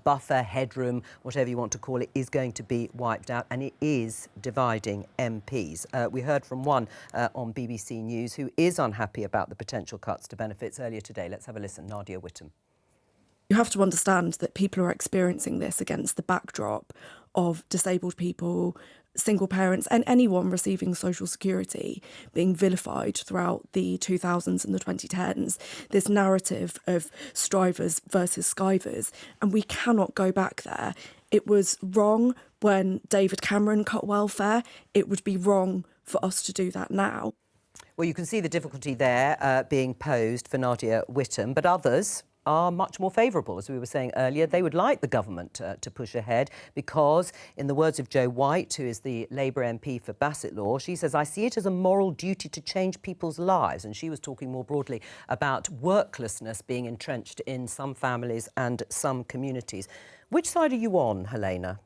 buffer, headroom, whatever you want to call it, is going to be wiped out, and it is dividing MPs. We heard from one on BBC News who is unhappy about the potential cuts to benefits earlier today. Let's have a listen. Nadia Whittam. You have to understand that people are experiencing this against the backdrop of disabled people, single parents and anyone receiving social security being vilified throughout the 2000s and the 2010s, this narrative of strivers versus skivers, and we cannot go back there. It was wrong when David Cameron cut welfare. It would be wrong for us to do that now. Well, you can see the difficulty there being posed for Nadia Whittam, but others are much more favourable, as we were saying earlier. They would like the government to push ahead because, in the words of Jo White, who is the Labour MP for Bassett Law, she says, "I see it as a moral duty to change people's lives." And she was talking more broadly about worklessness being entrenched in some families and some communities. Which side are you on, Helena?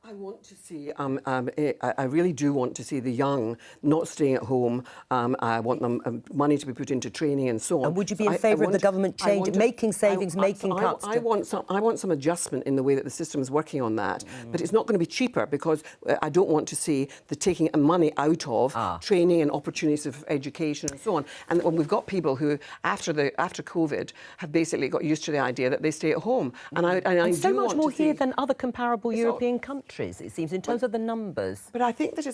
I want to see, I really do want to see the young not staying at home. I want them money to be put into training and so on. And would you be in favour of the government making savings, making cuts? I want some adjustment in the way that the system is working on that. But it's not going to be cheaper because I don't want to see the taking money out of training and opportunities of education and so on. And when we've got people who, after COVID, have basically got used to the idea that they stay at home. And I so do much want more to here see, than other comparable European countries, it seems, in terms of the numbers. But I think that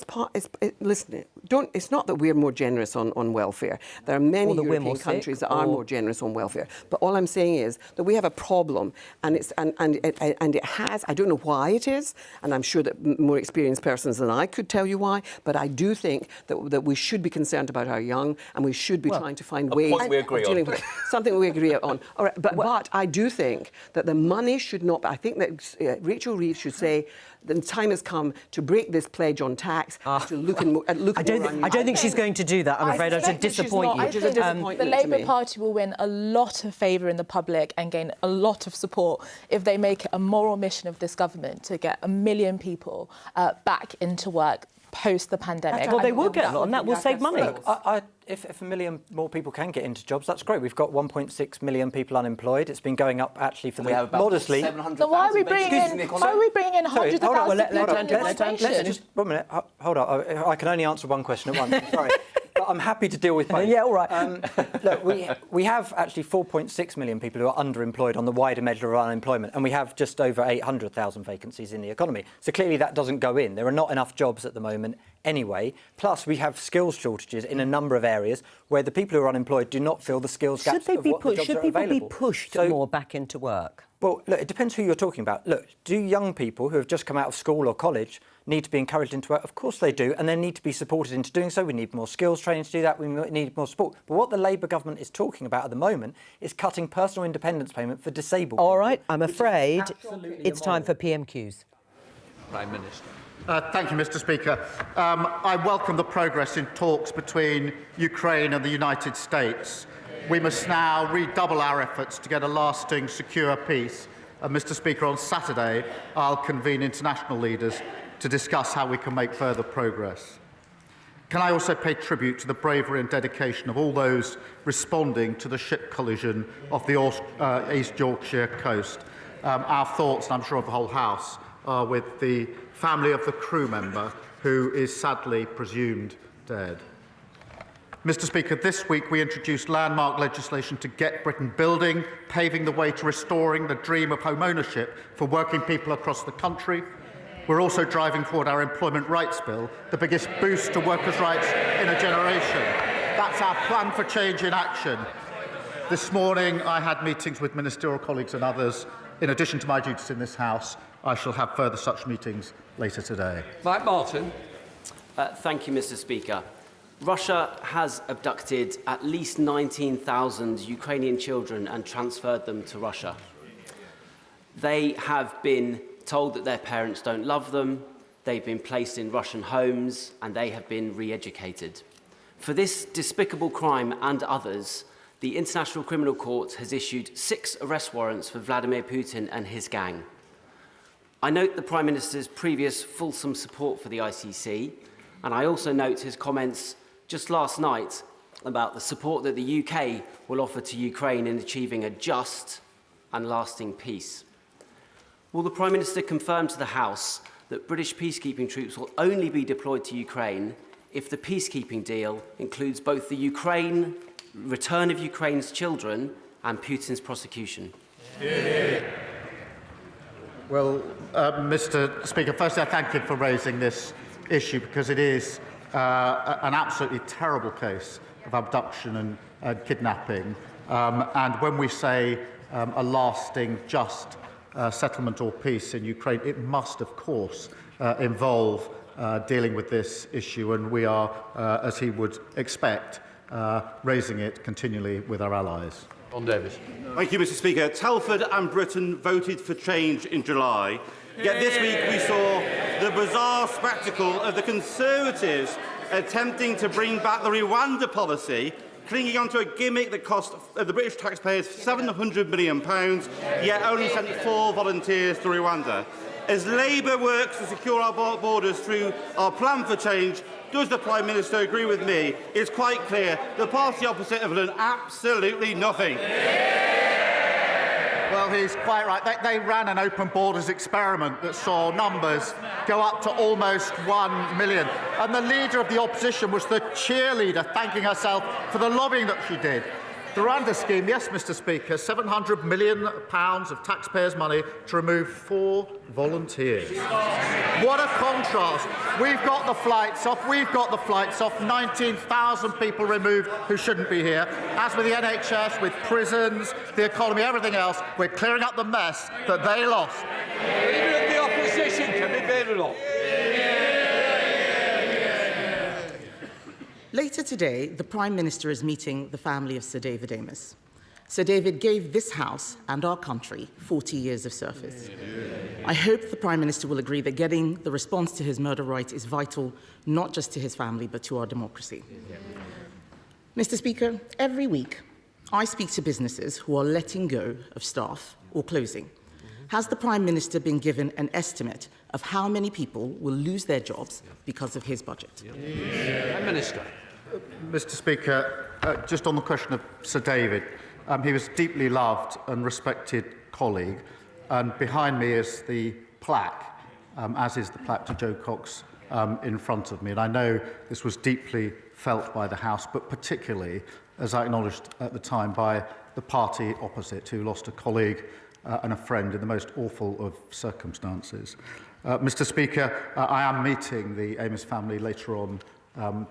listen, it's not that we're more generous on welfare. There are many European countries that are more generous on welfare. But all I'm saying is that we have a problem, and it has. I don't know why it is, and I'm sure that more experienced persons than I could tell you why. But I do think that we should be concerned about our young, and we should be trying to find ways of dealing with it. Something we agree on. All right, but I do think that the money should not. I think that Rachel Reeves should say, the time has come to break this pledge on tax, to look I don't think she's going to do that, I'm afraid. I should disappoint you. I think the Labour Party will win a lot of favour in the public and gain a lot of support if they make it a moral mission of this government to get 1 million people back into work post the pandemic. Well, they will get a lot, and that will save money. Look, if 1 million more people can get into jobs, that's great. We've got 1.6 million people unemployed. It's been going up actually for modestly. So why are we bringing in hundreds of thousands of people into immigration? Let's just 1 minute. Hold on. I can only answer one question at once. Sorry. But I'm happy to deal with both. Yeah, all right. Look, we have actually 4.6 million people who are underemployed on the wider measure of unemployment, and we have just over 800,000 vacancies in the economy. So clearly that doesn't go in. There are not enough jobs at the moment anyway. Plus, we have skills shortages in a number of areas where the people who are unemployed do not fill the skills gaps of what the jobs Should are people available. be pushed more back into work? Well, look, it depends who you're talking about. Look, do young people who have just come out of school or college need to be encouraged into work? Of course they do, and they need to be supported into doing so. We need more skills training to do that. We need more support. But what the Labour government is talking about at the moment is cutting personal independence payment for disabled people. All right, I'm afraid it's time for PMQs. Prime Minister. Thank you, Mr. Speaker. I welcome the progress in talks between Ukraine and the United States. We must now redouble our efforts to get a lasting, secure peace. Mr. Speaker, on Saturday, I'll convene international leaders to discuss how we can make further progress. Can I also pay tribute to the bravery and dedication of all those responding to the ship collision off the East Yorkshire coast? Our thoughts, and I'm sure of the whole House, are with the family of the crew member who is sadly presumed dead. Mr. Speaker, this week we introduced landmark legislation to get Britain building, paving the way to restoring the dream of home ownership for working people across the country. We're also driving forward our Employment Rights Bill, the biggest boost to workers' rights in a generation. That's our plan for change in action. This morning I had meetings with ministerial colleagues and others. In addition to my duties in this House, I shall have further such meetings later today. Mike Martin. Thank you, Mr. Speaker. Russia has abducted at least 19,000 Ukrainian children and transferred them to Russia. They have been told that their parents don't love them, they've been placed in Russian homes, and they have been re-educated. For this despicable crime and others, the International Criminal Court has issued 6 arrest warrants for Vladimir Putin and his gang. I note the Prime Minister's previous fulsome support for the ICC, and I also note his comments just last night about the support that the UK will offer to Ukraine in achieving a just and lasting peace. Will the Prime Minister confirm to the House that British peacekeeping troops will only be deployed to Ukraine if the peacekeeping deal includes both the return of Ukraine's children and Putin's prosecution? Yeah. Well, Mr. Speaker, firstly, I thank you for raising this issue because it is an absolutely terrible case of abduction and kidnapping. And when we say a lasting, just settlement or peace in Ukraine, it must, of course, involve dealing with this issue. And we are, as he would expect, raising it continually with our allies. John Davis. Thank you, Mr. Speaker. Telford and Britain voted for change in July. Yet this week we saw the bizarre spectacle of the Conservatives attempting to bring back the Rwanda policy, clinging onto a gimmick that cost the British taxpayers £700 million, yet only sent 4 volunteers to Rwanda. As Labour works to secure our borders through our plan for change, does the Prime Minister agree with me? It's quite clear the party opposite have done absolutely nothing. Well, he's quite right. They ran an open borders experiment that saw numbers go up to almost 1 million. And the leader of the opposition was the cheerleader, thanking herself for the lobbying that she did. The Rwanda scheme, yes, Mr. Speaker, £700 million of taxpayers' money to remove 4 volunteers. What a contrast. We've got the flights off. 19,000 people removed who shouldn't be here. As with the NHS, with prisons, the economy, everything else, we're clearing up the mess that they lost. Leader of the opposition, can be very long. Later today, the Prime Minister is meeting the family of Sir David Amess. Sir David gave this House and our country 40 years of service. I hope the Prime Minister will agree that getting the response to his murder right is vital, not just to his family, but to our democracy. Mr. Speaker, every week I speak to businesses who are letting go of staff or closing. Has the Prime Minister been given an estimate of how many people will lose their jobs because of his budget? Prime Minister. Mr. Speaker, just on the question of Sir David, he was a deeply loved and respected colleague, and behind me is the plaque, as is the plaque to Jo Cox in front of me. And I know this was deeply felt by the House, but particularly, as I acknowledged at the time, by the party opposite, who lost a colleague and a friend in the most awful of circumstances. Mr. Speaker, I am meeting the Amess family later on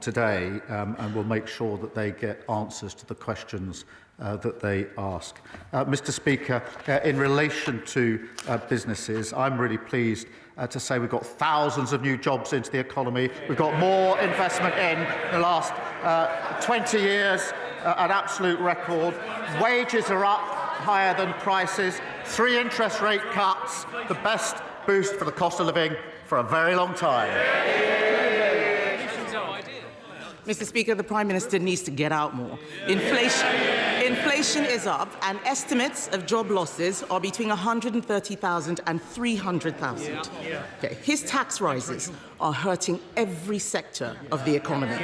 today, and will make sure that they get answers to the questions that they ask. Mr. Speaker, in relation to businesses, I'm really pleased to say we've got thousands of new jobs into the economy. We've got more investment in the last 20 years, an absolute record. Wages are up higher than prices. 3 interest rate cuts, the best boost for the cost of living for a very long time. Mr. Speaker, the Prime Minister needs to get out more. Inflation is up, and estimates of job losses are between 130,000 and 300,000. Okay. His tax rises are hurting every sector of the economy.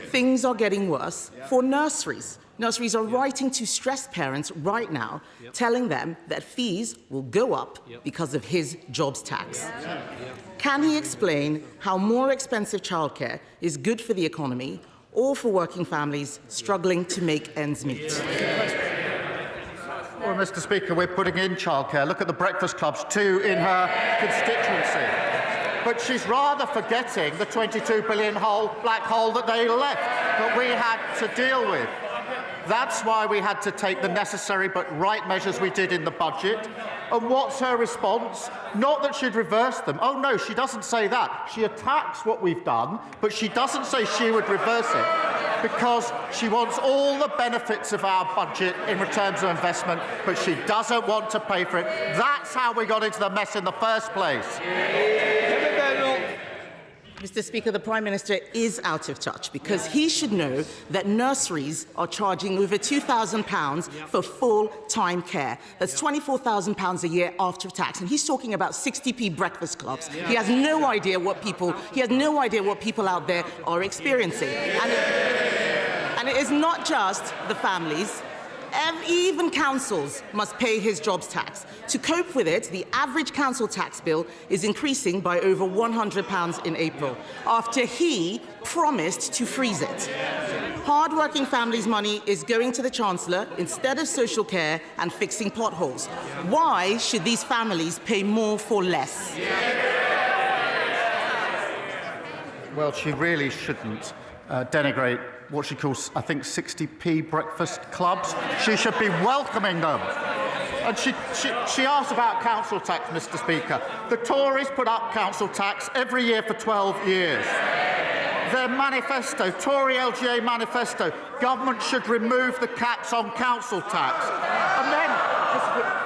Things are getting worse for nurseries. Nurseries are writing to stressed parents right now, telling them that fees will go up because of his jobs tax. Can he explain how more expensive childcare is good for the economy or for working families struggling to make ends meet? Well, Mr. Speaker, we're putting in childcare. Look at the breakfast clubs, 2 in her constituency. But she's rather forgetting the £22 billion black hole that they left, that we had to deal with. That's why we had to take the necessary but right measures we did in the budget. And what's her response? Not that she'd reverse them. Oh, no, she doesn't say that. She attacks what we've done, but she doesn't say she would reverse it, because she wants all the benefits of our budget in returns of investment, but she doesn't want to pay for it. That's how we got into the mess in the first place. Mr. Speaker, the Prime Minister is out of touch, because he should know that nurseries are charging over £2,000 for full-time care. That's £24,000 a year after tax, and he's talking about 60p breakfast clubs. He has no idea what people out there are experiencing, and it is not just the families. Even councils must pay his jobs tax. To cope with it, the average council tax bill is increasing by over £100 in April, after he promised to freeze it. Hard-working families' money is going to the Chancellor instead of social care and fixing potholes. Why should these families pay more for less? Well, she really shouldn't denigrate what she calls, I think, 60p breakfast clubs. She should be welcoming them. And she asked about council tax, Mr. Speaker. The Tories put up council tax every year for 12 years. their manifesto, Tory LGA manifesto, government should remove the caps on council tax. And then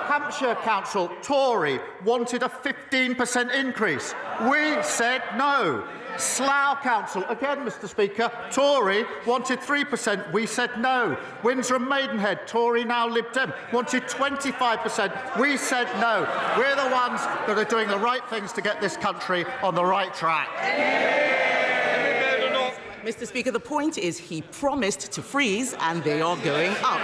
Hampshire Council, Tory, wanted a 15% increase. We said no. Slough Council, again, Mr. Speaker, Tory, wanted 3%. We said no. Windsor and Maidenhead, Tory, now Lib Dem, wanted 25%. We said no. We're the ones that are doing the right things to get this country on the right track. Mr. Speaker, the point is he promised to freeze, and they are going up.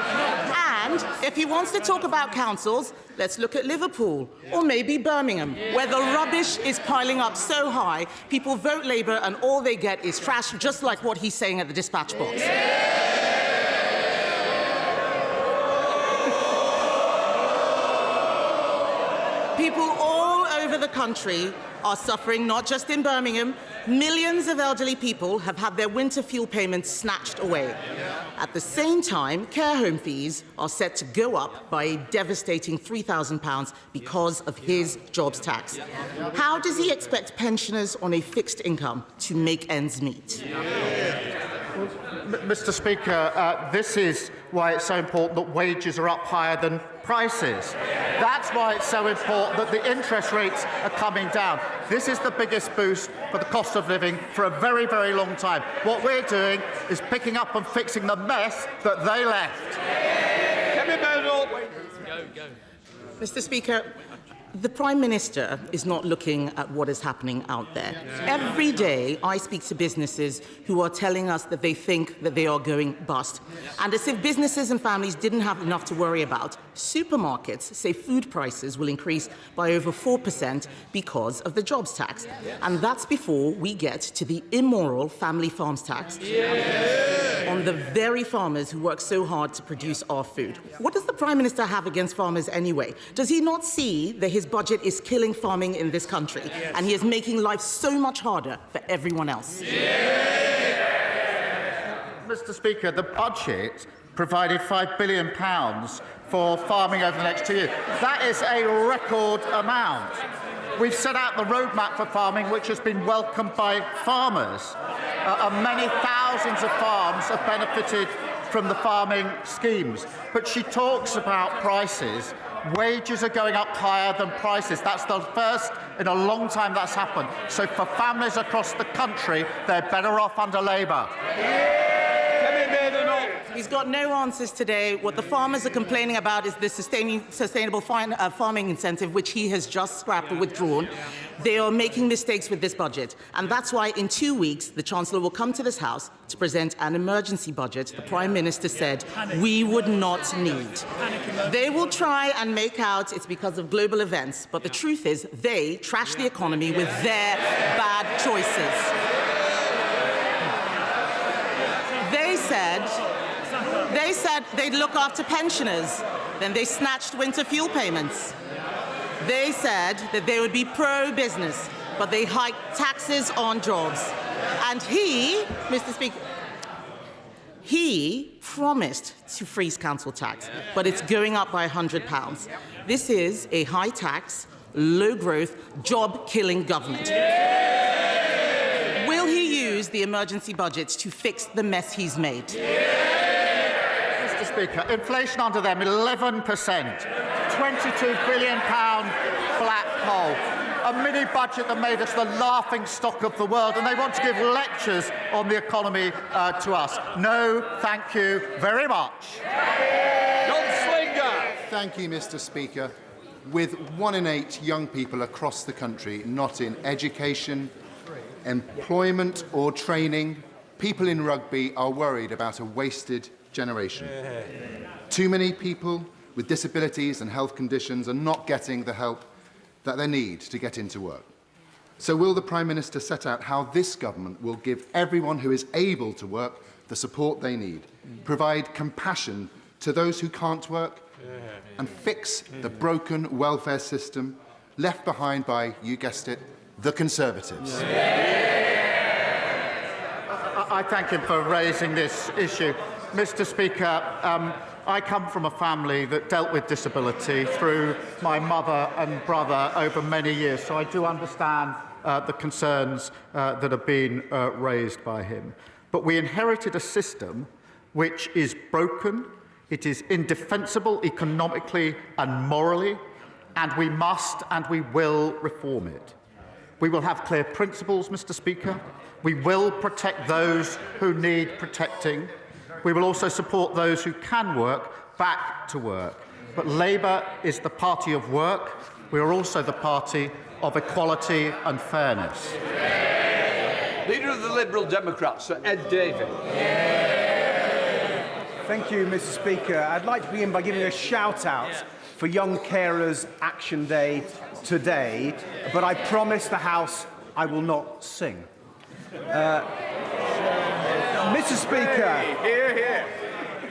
And if he wants to talk about councils, let's look at Liverpool or maybe Birmingham, where the rubbish is piling up so high, people vote Labour and all they get is trash, just like what he's saying at the dispatch box. People all over the country are suffering, not just in Birmingham. Millions of elderly people have had their winter fuel payments snatched away. At the same time, care home fees are set to go up by a devastating £3,000 because of his jobs tax. How does he expect pensioners on a fixed income to make ends meet? Mr. Speaker, this is why it's so important that wages are up higher than prices. That's why it's so important that the interest rates are coming down. This is the biggest boost for the cost of living for a very, very long time. What we're doing is picking up and fixing the mess that they left. Mr. Speaker, the Prime Minister is not looking at what is happening out there. Every day I speak to businesses who are telling us that they think that they are going bust. And as if businesses and families didn't have enough to worry about, supermarkets say food prices will increase by over 4% because of the jobs tax. And that's before we get to the immoral family farms tax on the very farmers who work so hard to produce our food. What does the Prime Minister have against farmers anyway? Does he not see that his budget is killing farming in this country and he is making life so much harder for everyone else? Mr. Speaker, the budget provided £5 billion for farming over the next 2 years. That is a record amount. We've set out the roadmap for farming, which has been welcomed by farmers. And many thousands of farms have benefited from the farming schemes. But she talks about prices. Wages are going up higher than prices. That's the first in a long time that's happened. So for families across the country, they're better off under Labour. He's got no answers today. What the farmers are complaining about is the sustainable farming incentive, which he has just scrapped or withdrawn. They are making mistakes with this budget. And that's why in 2 weeks, the Chancellor will come to this House to present an emergency budget the Prime Minister said we would not need. They will try and make out it's because of global events, but the truth is they trash the economy with their bad choices. They said they'd look after pensioners. Then they snatched winter fuel payments. They said that they would be pro-business, but they hiked taxes on jobs. And he, Mr. Speaker, he promised to freeze council tax, but it's going up by £100. This is a high-tax, low-growth, job-killing government. Will he use the emergency budget to fix the mess he's made? Mr. Speaker, inflation under them 11%, £22 billion black hole, a mini-budget that made us the laughing stock of the world, and they want to give lectures on the economy to us. No, thank you very much. Thank you, Mr. Speaker. With 1 in 8 young people across the country not in education, employment or training, people in rugby are worried about a wasted generation. Too many people with disabilities and health conditions are not getting the help that they need to get into work. So will the Prime Minister set out how this government will give everyone who is able to work the support they need, provide compassion to those who can't work, and fix the broken welfare system left behind by, you guessed it, the Conservatives? I thank him for raising this issue. Mr. Speaker, I come from a family that dealt with disability through my mother and brother over many years, so I do understand the concerns that have been raised by him. But we inherited a system which is broken, it is indefensible economically and morally, and we must and we will reform it. We will have clear principles, Mr. Speaker. We will protect those who need protecting. We will also support those who can work back to work. But Labour is the party of work. We are also the party of equality and fairness. Leader of the Liberal Democrats, Sir Ed Davey. Thank you, Mr. Speaker. I'd like to begin by giving a shout-out for Young Carers Action Day today, but I promise the House I will not sing. Mr. Speaker,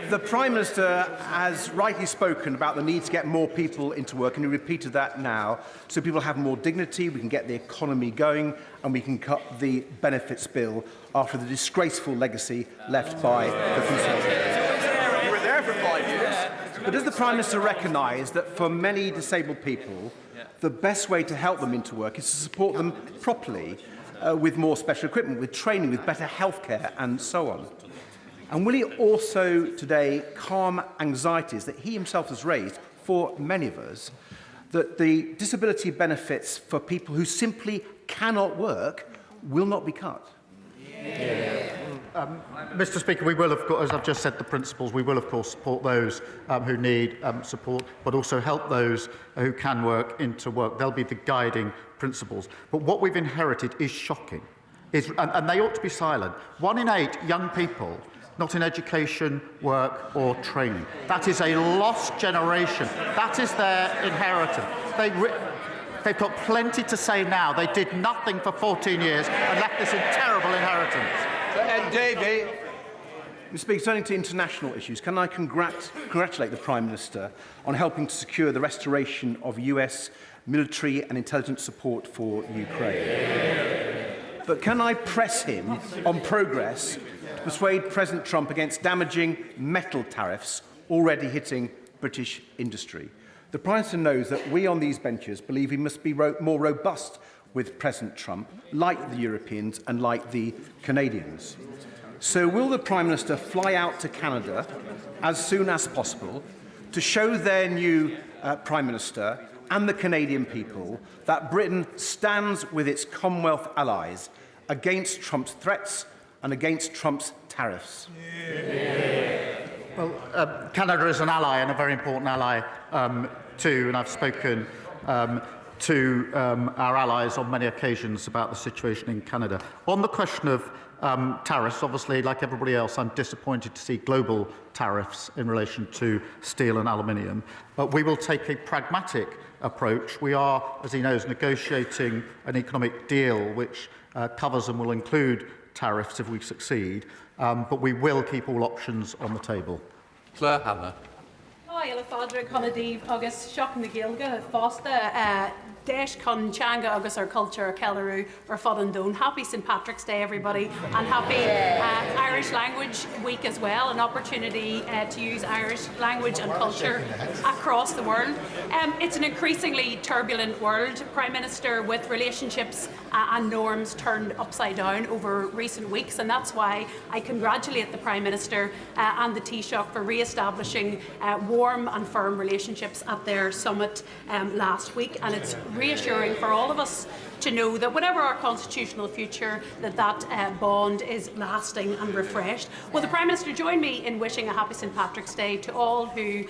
the Prime Minister has rightly spoken about the need to get more people into work, and he repeated that now, so people have more dignity, we can get the economy going, and we can cut the benefits bill after the disgraceful legacy left by the Conservatives. You were there for 5 years. But does the Prime Minister recognise that for many disabled people, the best way to help them into work is to support them properly with more special equipment, with training, with better healthcare and so on? And will he also today calm anxieties that he himself has raised for many of us, that the disability benefits for people who simply cannot work will not be cut? Mr. Speaker, we will, of course, as I've just said, the principles, we will, of course, support those who need support, but also help those who can work into work. They'll be the guiding principles. But what we've inherited is shocking, and they ought to be silent. 1 in 8 young people not in education, work or training. That is a lost generation. That is their inheritance. They've got plenty to say now. They did nothing for 14 years and left this in terrible inheritance. And Davey. Mr. Speaker, turning to international issues, can I congratulate the Prime Minister on helping to secure the restoration of US military and intelligence support for Ukraine? But can I press him on progress to persuade President Trump against damaging metal tariffs already hitting British industry? The Prime Minister knows that we on these benches believe he must be more robust with President Trump, like the Europeans and like the Canadians. So will the Prime Minister fly out to Canada as soon as possible to show their new Prime Minister and the Canadian people that Britain stands with its Commonwealth allies against Trump's threats and against Trump's tariffs? Well, Canada is an ally and a very important ally too, and I've spoken to our allies on many occasions about the situation in Canada. On the question of tariffs, obviously, like everybody else, I'm disappointed to see global tariffs in relation to steel and aluminium. But we will take a pragmatic approach. We are, as he knows, negotiating an economic deal which covers and will include tariffs if we succeed, but we will keep all options on the table. Claire Hanna. Hi, Fadra Conadív agus Seach na Gaeilge Fásta Deis chun teanga agus our culture Kellaroo or Fodandone. Happy St Patrick's Day, everybody, and happy Irish Language Week as well. An opportunity to use Irish language and culture across the world. It's an increasingly turbulent world, Prime Minister, with relationships and norms turned upside down over recent weeks, and that's why I congratulate the Prime Minister and the Taoiseach for re-establishing warm and firm relationships at their summit last week, and it's reassuring for all of us to know that whatever our constitutional future, that bond is lasting and refreshed. Will the Prime Minister join me in wishing a happy St Patrick's Day to all who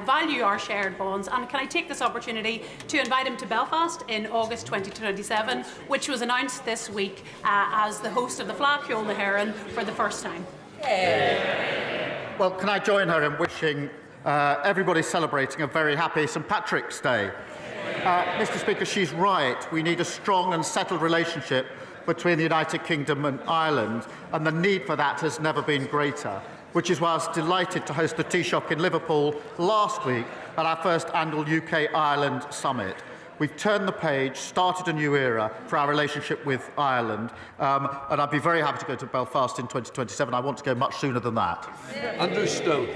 value our shared bonds, and can I take this opportunity to invite him to Belfast in August 2027, which was announced this week as the host of the Fleadh na hÉireann for the first time. Well, can I join her in wishing everybody celebrating a very happy St Patrick's Day? Mr. Speaker, she's right. We need a strong and settled relationship between the United Kingdom and Ireland, and the need for that has never been greater, which is why I was delighted to host the Taoiseach in Liverpool last week at our first annual UK-Ireland Summit. We've turned the page, started a new era for our relationship with Ireland, and I'd be very happy to go to Belfast in 2027. I want to go much sooner than that. Andrew Stone.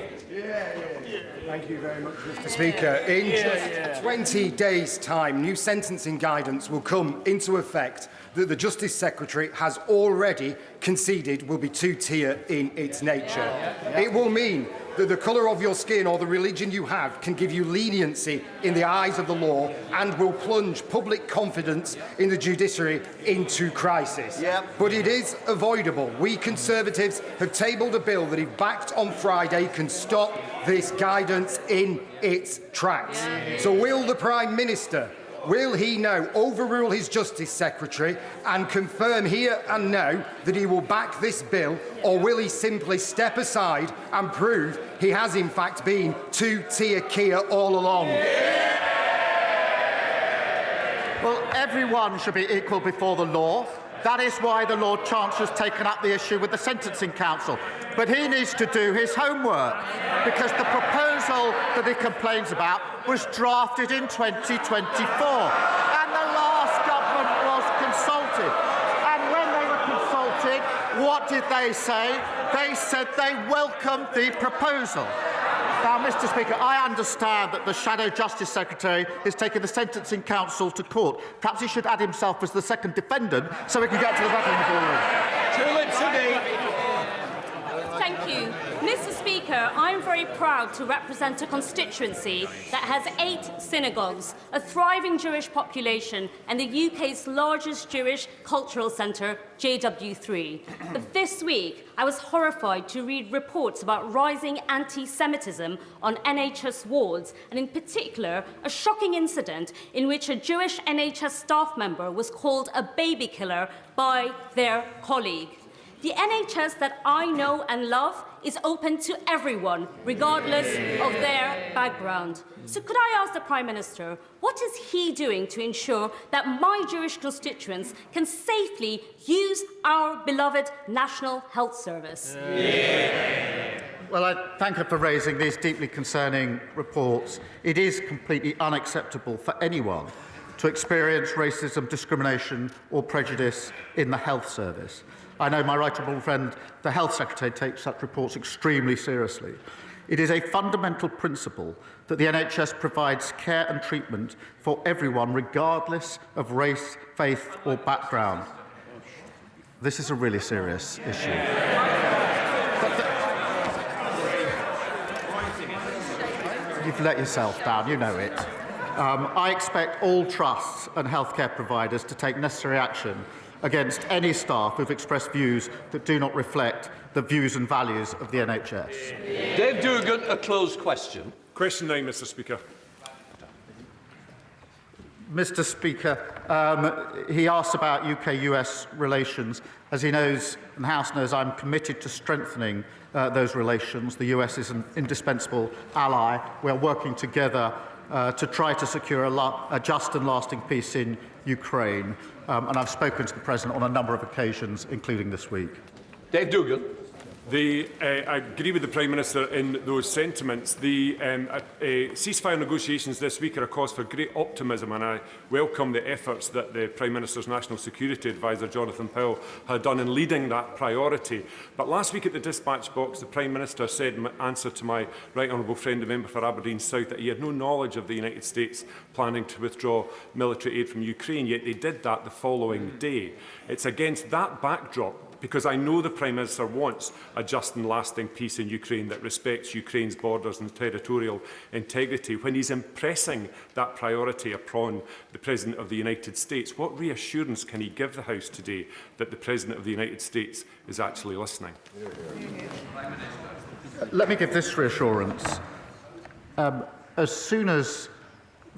Thank you very much, Mr. Speaker. In just 20 days' time, new sentencing guidance will come into effect that the Justice Secretary has already conceded will be two-tier in its nature. It will mean that the colour of your skin or the religion you have can give you leniency in the eyes of the law and will plunge public confidence in the judiciary into crisis. But it is avoidable. We Conservatives have tabled a bill that, if backed on Friday, can stop this guidance in its tracks. So will the Prime Minister, will he now overrule his Justice Secretary and confirm here and now that he will back this bill, or will he simply step aside and prove he has in fact been two-tier Kia all along? Well, everyone should be equal before the law. That is why the Lord Chancellor has taken up the issue with the Sentencing Council. But he needs to do his homework, because the proposal that he complains about was drafted in 2024. And the last government was consulted. And when they were consulted, what did they say? They said they welcomed the proposal. Now, Mr. Speaker, I understand that the Shadow Justice Secretary is taking the Sentencing Council to court. Perhaps he should add himself as the second defendant so we can get to the bottom of the Thank you. Mr. Speaker, I'm very proud to represent a constituency that has 8 synagogues, a thriving Jewish population, and the UK's largest Jewish cultural centre, JW3. But this week, I was horrified to read reports about rising anti-Semitism on NHS wards, and in particular, a shocking incident in which a Jewish NHS staff member was called a baby killer by their colleague. The NHS that I know and love is open to everyone, regardless of their background. So could I ask the Prime Minister, what is he doing to ensure that my Jewish constituents can safely use our beloved National Health Service? Well, I thank her for raising these deeply concerning reports. It is completely unacceptable for anyone to experience racism, discrimination or prejudice in the health service. I know my right honourable friend, the Health Secretary, takes such reports extremely seriously. It is a fundamental principle that the NHS provides care and treatment for everyone, regardless of race, faith or background. This is a really serious issue. You've let yourself down, you know it. I expect all trusts and healthcare providers to take necessary action against any staff who've expressed views that do not reflect the views and values of the NHS. Dave Dugan, a closed question. Question 9, Mr. Speaker. Mr. Speaker, he asked about UK-US relations. As he knows and the House knows, I'm committed to strengthening those relations. The US is an indispensable ally. We are working together to try to secure a just and lasting peace in Ukraine. And I've spoken to the President on a number of occasions, including this week. Dave Dugan. I agree with the Prime Minister in those sentiments. The ceasefire negotiations this week are a cause for great optimism, and I welcome the efforts that the Prime Minister's National Security Advisor, Jonathan Powell, had done in leading that priority. But last week at the dispatch box, the Prime Minister said in answer to my right honourable friend, the member for Aberdeen South, that he had no knowledge of the United States planning to withdraw military aid from Ukraine, yet they did that the following day. It's against that backdrop, because I know the Prime Minister wants a just and lasting peace in Ukraine that respects Ukraine's borders and territorial integrity. When he's impressing that priority upon the President of the United States, what reassurance can he give the House today that the President of the United States is actually listening? Let me give this reassurance. As soon as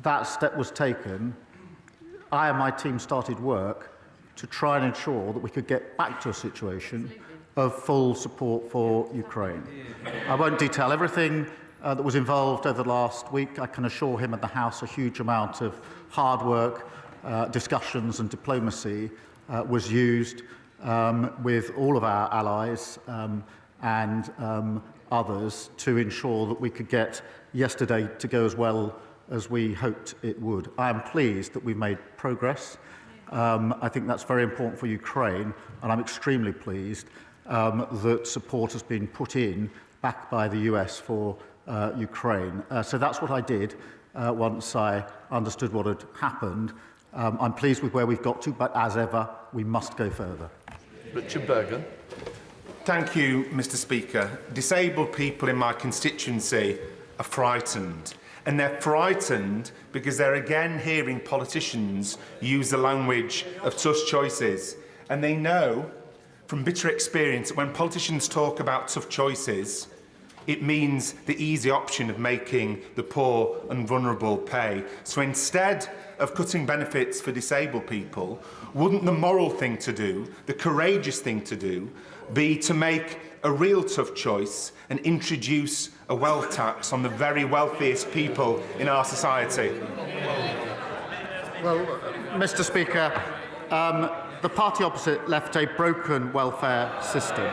that step was taken, I and my team started work to try and ensure that we could get back to a situation of full support for Ukraine. I won't detail everything that was involved over the last week. I can assure him and the House a huge amount of hard work, discussions and diplomacy was used with all of our allies and others to ensure that we could get yesterday to go as well as we hoped it would. I am pleased that we've made progress. I think that's very important for Ukraine, and I'm extremely pleased that support has been put in, backed by the US, for Ukraine. So that's what I did once I understood what had happened. I'm pleased with where we've got to, but as ever, we must go further. Richard Bergen. Thank you, Mr. Speaker. Disabled people in my constituency are frightened. And they're frightened because they're again hearing politicians use the language of tough choices. And they know from bitter experience that when politicians talk about tough choices, it means the easy option of making the poor and vulnerable pay. So instead of cutting benefits for disabled people, wouldn't the moral thing to do, the courageous thing to do, be to make a real tough choice and introduce a wealth tax on the very wealthiest people in our society? Well, Mr. Speaker, the party opposite left a broken welfare system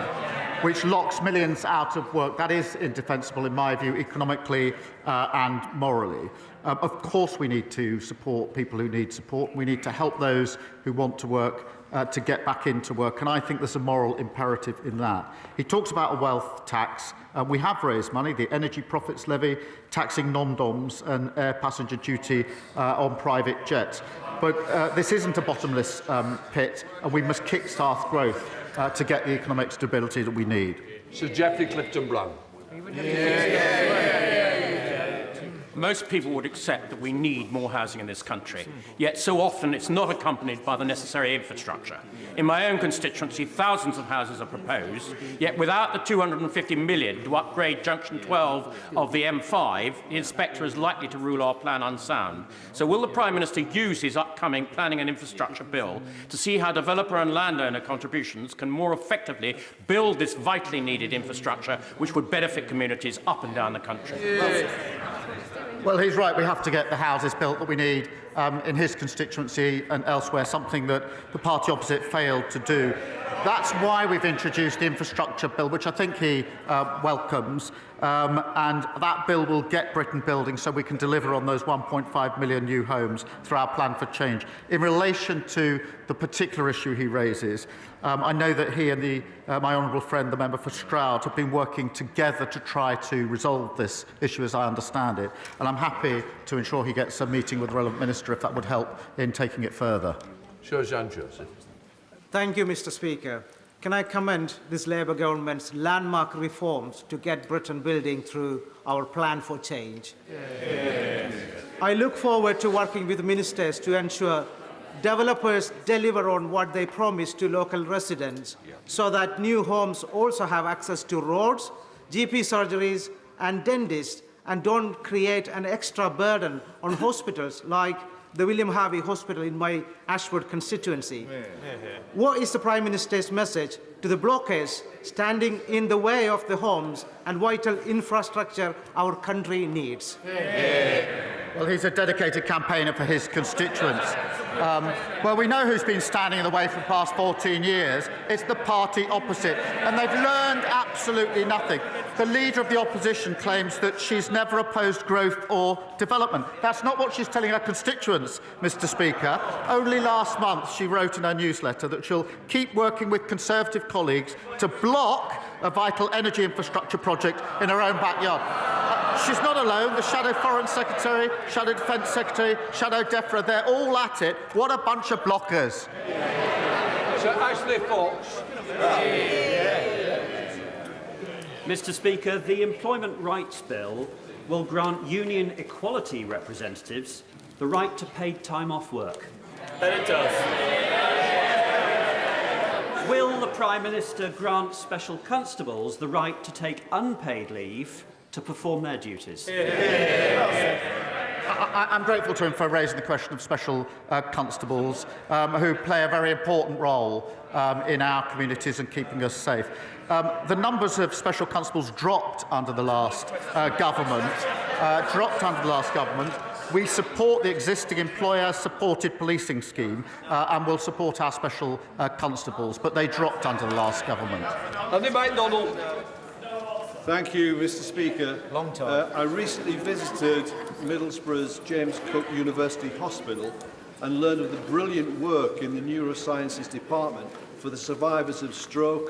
which locks millions out of work. That is indefensible, in my view, economically and morally. Of course, we need to support people who need support. We need to help those who want to work to get back into work, and I think there's a moral imperative in that. He talks about a wealth tax. We have raised money, the energy profits levy, taxing non-doms and air passenger duty on private jets. But this isn't a bottomless pit, and we must kick-start growth to get the economic stability that we need. Sir Geoffrey Clifton-Brown. Most people would accept that we need more housing in this country, yet so often it's not accompanied by the necessary infrastructure. In my own constituency, thousands of houses are proposed, yet without the 250 million to upgrade Junction 12 of the M5, the inspector is likely to rule our plan unsound. So will the Prime Minister use his upcoming planning and infrastructure bill to see how developer and landowner contributions can more effectively build this vitally needed infrastructure which would benefit communities up and down the country? Well, he's right. We have to get the houses built that we need in his constituency and elsewhere, something that the party opposite failed to do. That's why we've introduced the infrastructure bill, which I think he welcomes, and that bill will get Britain building so we can deliver on those 1.5 million new homes through our plan for change. In relation to the particular issue he raises, I know that he and my honourable friend, the member for Stroud, have been working together to try to resolve this issue as I understand it, and I'm happy to ensure he gets a meeting with the relevant minister if that would help in taking it further. Sure, Joseph. Thank you, Mr. Speaker. Can I commend this Labour government's landmark reforms to get Britain building through our plan for change? Yes. I look forward to working with ministers to ensure developers deliver on what they promise to local residents so that new homes also have access to roads, GP surgeries and dentists and don't create an extra burden on hospitals like the William Harvey Hospital in my Ashford constituency. What is the Prime Minister's message to the blockers standing in the way of the homes and vital infrastructure our country needs? Well, he's a dedicated campaigner for his constituents. Well, we know who's been standing in the way for the past 14 years. It's the party opposite, and they've learned absolutely nothing. The leader of the opposition claims that she's never opposed growth or development. That's not what she's telling her constituents, Mr. Speaker. Only last month she wrote in her newsletter that she'll keep working with Conservative colleagues to block a vital energy infrastructure project in her own backyard. She's not alone. The Shadow Foreign Secretary, Shadow Defence Secretary, Shadow DEFRA, they're all at it. What a bunch of blockers. Sir Ashley Fox. Mr. Speaker, the Employment Rights Bill will grant union equality representatives the right to paid time off work. And it does. Will the Prime Minister grant special constables the right to take unpaid leave to perform their duties? I'm grateful to him for raising the question of special constables who play a very important role in our communities and keeping us safe. The numbers of special constables dropped under the last government. We support the existing employer-supported policing scheme and will support our special constables, but they dropped under the last government. Andy MacDonald. Thank you, Mr. Speaker. Long time. I recently visited Middlesbrough's James Cook University Hospital and learned of the brilliant work in the neurosciences department for the survivors of stroke,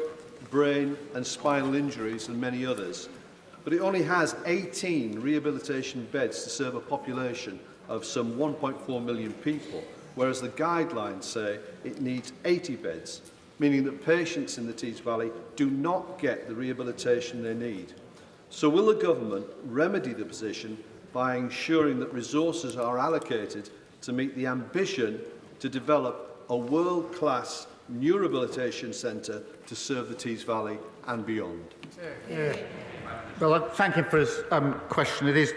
brain and spinal injuries and many others. but it only has 18 rehabilitation beds to serve a population of some 1.4 million people, whereas the guidelines say it needs 80 beds, meaning that patients in the Tees Valley do not get the rehabilitation they need. So will the government remedy the position by ensuring that resources are allocated to meet the ambition to develop a world-class new rehabilitation centre to serve the Tees Valley and beyond? Well, thank him for his question. It is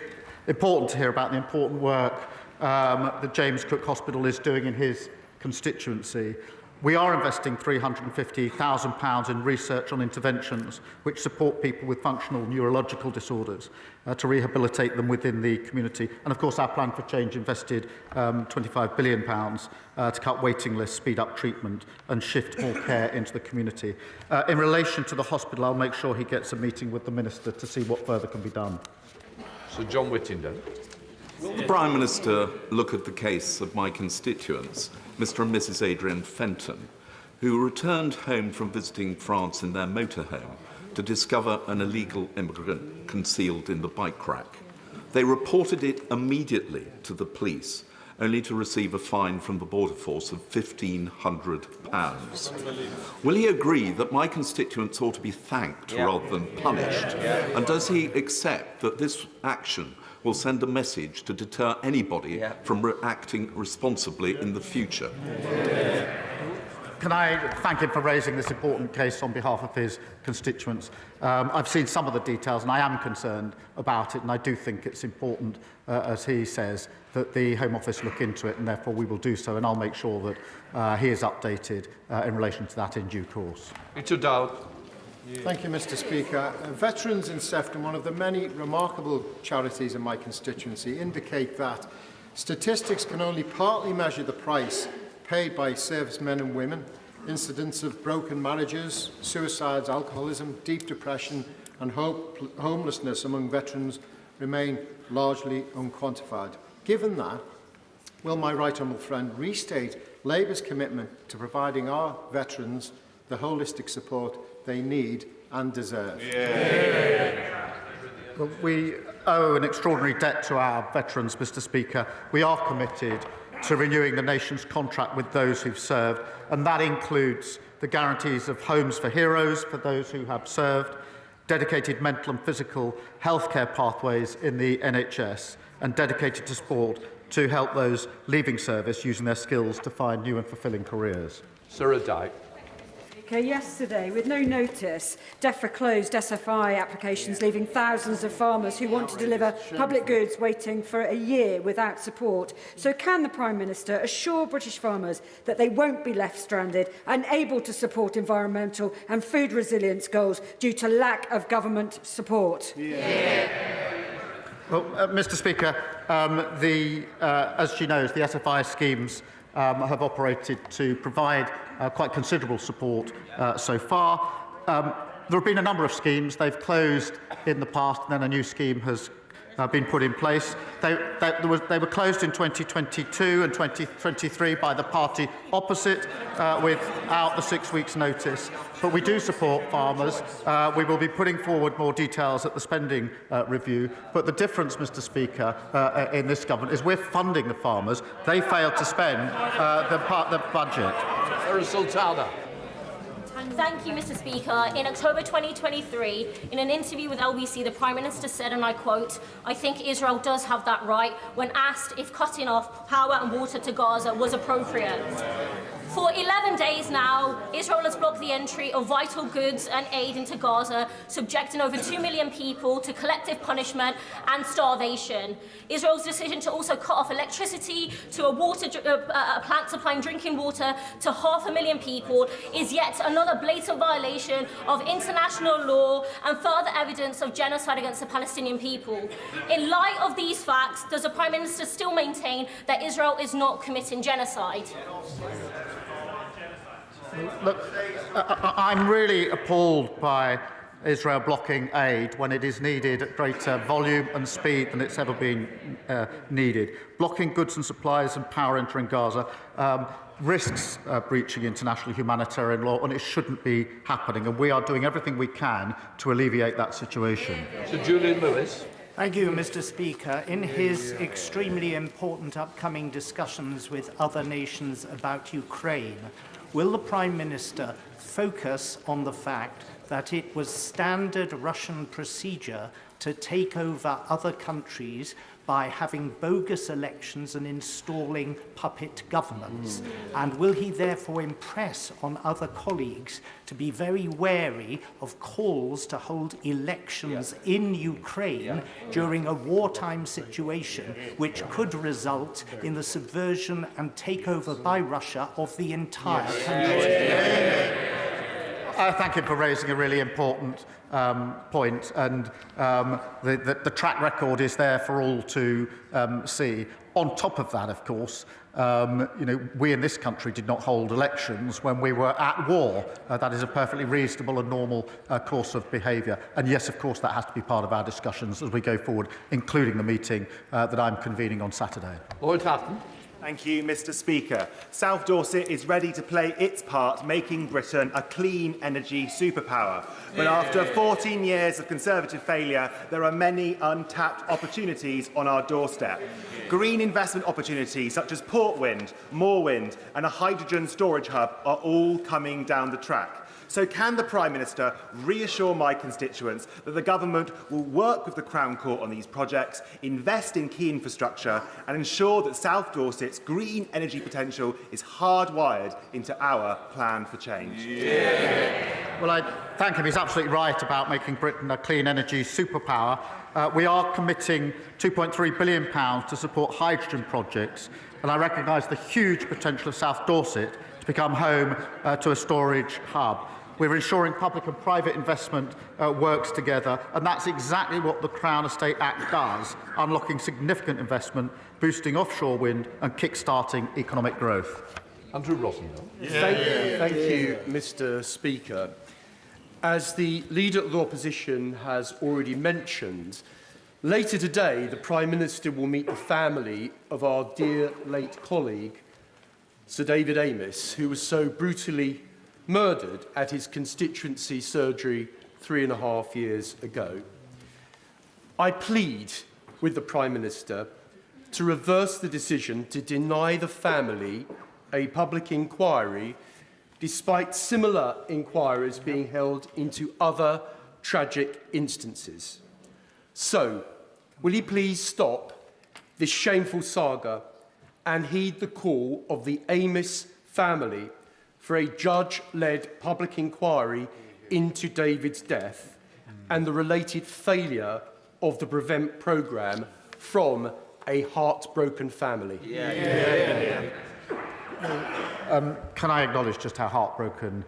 important to hear about the important work that James Cook Hospital is doing in his constituency. We are investing £350,000 in research on interventions which support people with functional neurological disorders to rehabilitate them within the community. And of course, our Plan for Change invested £25 billion to cut waiting lists, speed up treatment and shift more care into the community. In relation to the hospital, I'll make sure he gets a meeting with the Minister to see what further can be done. Sir John Whittingdale. Will the Prime Minister look at the case of my constituents, Mr and Mrs Adrian Fenton, who returned home from visiting France in their motorhome to discover an illegal immigrant concealed in the bike rack? They reported it immediately to the police, only to receive a fine from the Border Force of £1,500. Will he agree that my constituents ought to be thanked rather than punished? And does he accept that this action will send a message to deter anybody from acting responsibly in the future? Can I thank him for raising this important case on behalf of his constituents? I've seen some of the details and I am concerned about it, and I do think it's important, as he says, that the Home Office look into it, and therefore we will do so, and I'll make sure that he is updated in relation to that in due course. Richard Dowd. Thank you, Mr Speaker. Veterans in Sefton, one of the many remarkable charities in my constituency, indicate that statistics can only partly measure the price paid by servicemen and women. Incidents of broken marriages, suicides, alcoholism, deep depression and homelessness among veterans remain largely unquantified. Given that, will my right honourable friend restate Labour's commitment to providing our veterans the holistic support they need and deserve? Well, we owe an extraordinary debt to our veterans, Mr Speaker. We are committed to renewing the nation's contract with those who've served, and that includes the guarantees of homes for heroes for those who have served, dedicated mental and physical healthcare pathways in the NHS, and dedicated to sport to help those leaving service using their skills to find new and fulfilling careers. Sarah Dyke. Yesterday, with no notice, DEFRA closed SFI applications, leaving thousands of farmers who want to deliver public goods waiting for a year without support. So can the Prime Minister assure British farmers that they won't be left stranded and able to support environmental and food resilience goals due to lack of government support? Well, Mr Speaker, as she knows, the SFI schemes have operated to provide quite considerable support so far. There have been a number of schemes. They've closed in the past, and then a new scheme has been put in place. They were closed in 2022 and 2023 by the party opposite without the 6 weeks' notice. But we do support farmers. We will be putting forward more details at the spending review. But the difference, Mr Speaker, in this government is we're funding the farmers. They failed to spend the budget. Sultana. Thank you, Mr Speaker. In October 2023, in an interview with LBC, the Prime Minister said, and I quote, "I think Israel does have that right," when asked if cutting off power and water to Gaza was appropriate. For 11 days now, Israel has blocked the entry of vital goods and aid into Gaza, subjecting over 2 million people to collective punishment and starvation. Israel's decision to also cut off electricity to a plant supplying drinking water to 500,000 people is yet another blatant violation of international law and further evidence of genocide against the Palestinian people. In light of these facts, does the Prime Minister still maintain that Israel is not committing genocide? Look, I'm really appalled by Israel blocking aid when it is needed at greater volume and speed than it's ever been needed. Blocking goods and supplies and power entering Gaza risks breaching international humanitarian law, and it shouldn't be happening. And we are doing everything we can to alleviate that situation. Sir Julian Lewis. Thank you, Mr. Speaker. In his extremely important upcoming discussions with other nations about Ukraine, will the Prime Minister focus on the fact that it was standard Russian procedure to take over other countries by having bogus elections and installing puppet governments? And will he therefore impress on other colleagues to be very wary of calls to hold elections in Ukraine during a wartime situation, which could result in the subversion and takeover by Russia of the entire country? Thank you for raising a really important point, and the track record is there for all to see. On top of that, of course, we in this country did not hold elections when we were at war. That is a perfectly reasonable and normal course of behaviour. And yes, of course, that has to be part of our discussions as we go forward, including the meeting that I'm convening on Saturday. Lord Houghton. Thank you, Mr. Speaker. South Dorset is ready to play its part, making Britain a clean energy superpower. But after 14 years of Conservative failure, there are many untapped opportunities on our doorstep. Green investment opportunities such as Port Wind, Moor Wind and a hydrogen storage hub are all coming down the track. So can the Prime Minister reassure my constituents that the Government will work with the Crown Court on these projects, invest in key infrastructure and ensure that South Dorset's green energy potential is hardwired into our plan for change? Well, I thank him. He's absolutely right about making Britain a clean energy superpower. We are committing £2.3 billion to support hydrogen projects, and I recognise the huge potential of South Dorset to become home to a storage hub. We're ensuring public and private investment works together, and that's exactly what the Crown Estate Act does, unlocking significant investment, boosting offshore wind and kick-starting economic growth. Andrew Rossendale. Thank you, Mr. Speaker. As the Leader of the Opposition has already mentioned, later today the Prime Minister will meet the family of our dear late colleague, Sir David Amess, who was so brutally murdered at his constituency surgery 3.5 years ago. I plead with the Prime Minister to reverse the decision to deny the family a public inquiry, despite similar inquiries being held into other tragic instances. So, will he please stop this shameful saga and heed the call of the Amess family for a judge-led public inquiry into David's death and the related failure of the Prevent programme from a heartbroken family? Can I acknowledge just how heartbroken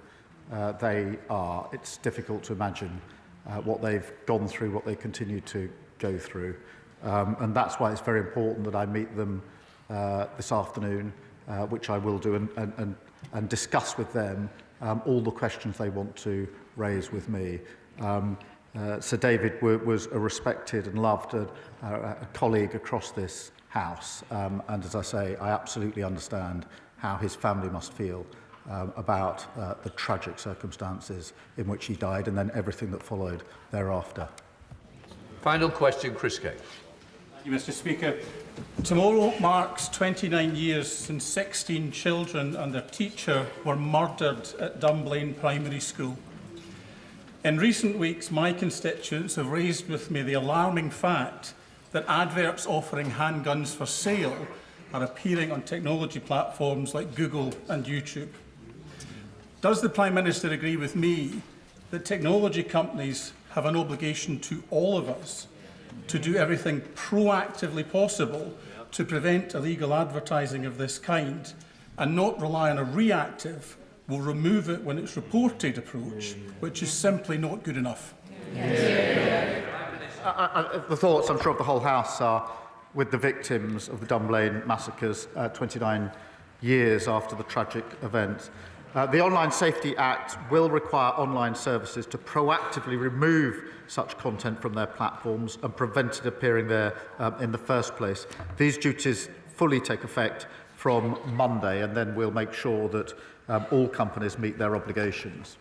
they are? It's difficult to imagine what they've gone through, what they continue to go through. And that's why it's very important that I meet them this afternoon, which I will do, and discuss with them all the questions they want to raise with me. Sir David was a respected and loved a colleague across this House, and as I say, I absolutely understand how his family must feel about the tragic circumstances in which he died and then everything that followed thereafter. Final question, Chris Cage. Thank you, Mr. Speaker. Tomorrow marks 29 years since 16 children and their teacher were murdered at Dunblane Primary School. In recent weeks, my constituents have raised with me the alarming fact that adverts offering handguns for sale are appearing on technology platforms like Google and YouTube. Does the Prime Minister agree with me that technology companies have an obligation to all of us to do everything proactively possible to prevent illegal advertising of this kind and not rely on a reactive, will remove it when it's reported approach, which is simply not good enough? The thoughts, I'm sure, of the whole House are with the victims of the Dunblane massacres 29 years after the tragic event. The Online Safety Act will require online services to proactively remove such content from their platforms and prevent it appearing there in the first place. These duties fully take effect from Monday, and then we'll make sure that all companies meet their obligations.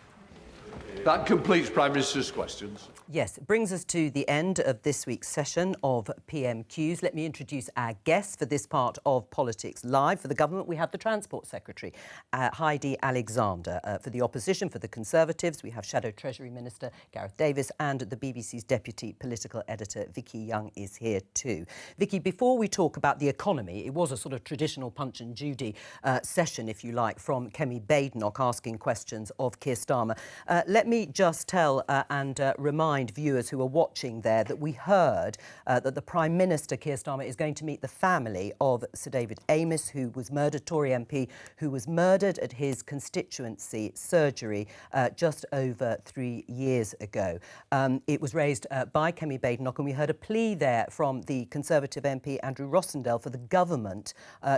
That completes Prime Minister's questions. Yes, it brings us to the end of this week's session of PMQs. Let me introduce our guests for this part of Politics Live. For the government, we have the Transport Secretary, Heidi Alexander. For the opposition, for the Conservatives, we have Shadow Treasury Minister Gareth Davis, and the BBC's Deputy Political Editor, Vicki Young, is here too. Vicki, before we talk about the economy, it was a sort of traditional Punch and Judy session, if you like, from Kemi Badenoch asking questions of Keir Starmer. Let me just tell and remind viewers who are watching there that we heard that the Prime Minister, Keir Starmer, is going to meet the family of Sir David Amess, who was murdered, Tory MP, who was murdered at his constituency surgery just over 3 years ago. It was raised by Kemi Badenoch, and we heard a plea there from the Conservative MP Andrew Rossendale for the government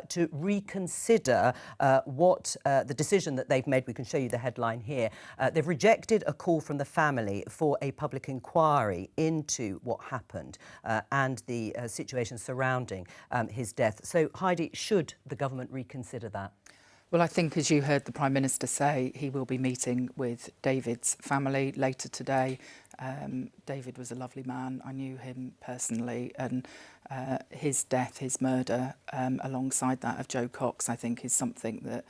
to reconsider the decision that they've made. We can show you the headline here. They've rejected a call from the family for a public inquiry into what happened and the situation surrounding his death. So, Heidi, should the government reconsider that? Well, I think, as you heard the Prime Minister say, he will be meeting with David's family later today. David was a lovely man. I knew him personally, and his death, his murder, alongside that of Jo Cox, I think is something that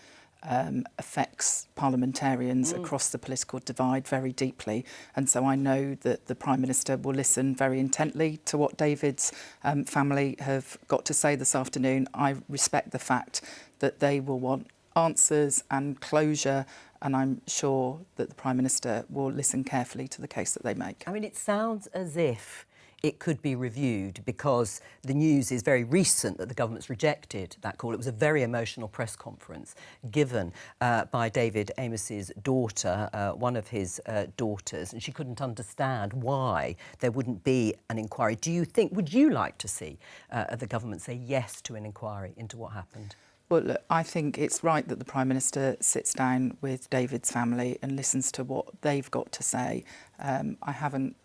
affects parliamentarians across the political divide very deeply. And so I know that the Prime Minister will listen very intently to what David's family have got to say this afternoon. I respect the fact that they will want answers and closure, and I'm sure that the Prime Minister will listen carefully to the case that they make. I mean, it sounds as if it could be reviewed because the news is very recent that the government's rejected that call. It was a very emotional press conference given by David Amess's daughter, one of his daughters, and she couldn't understand why there wouldn't be an inquiry. Would you like to see the government say yes to an inquiry into what happened? Well, look, I think it's right that the Prime Minister sits down with David's family and listens to what they've got to say. I haven't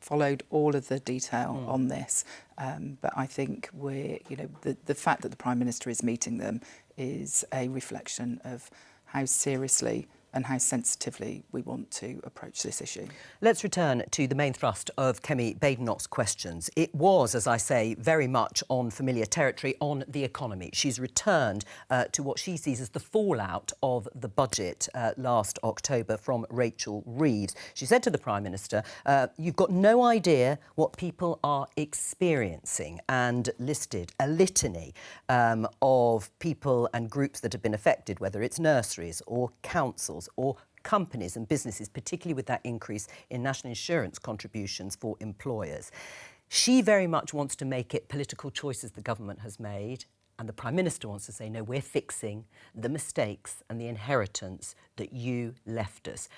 followed all of the detail on this, but I think the fact that the Prime Minister is meeting them is a reflection of how seriously and how sensitively we want to approach this issue. Let's return to the main thrust of Kemi Badenoch's questions. It was, as I say, very much on familiar territory, on the economy. She's returned to what she sees as the fallout of the budget last October from Rachel Reeves. She said to the Prime Minister, you've got no idea what people are experiencing, and listed a litany of people and groups that have been affected, whether it's nurseries or councils or companies and businesses, particularly with that increase in national insurance contributions for employers. She very much wants to make it political choices the government has made, and the Prime Minister wants to say, no, we're fixing the mistakes and the inheritance that you left us.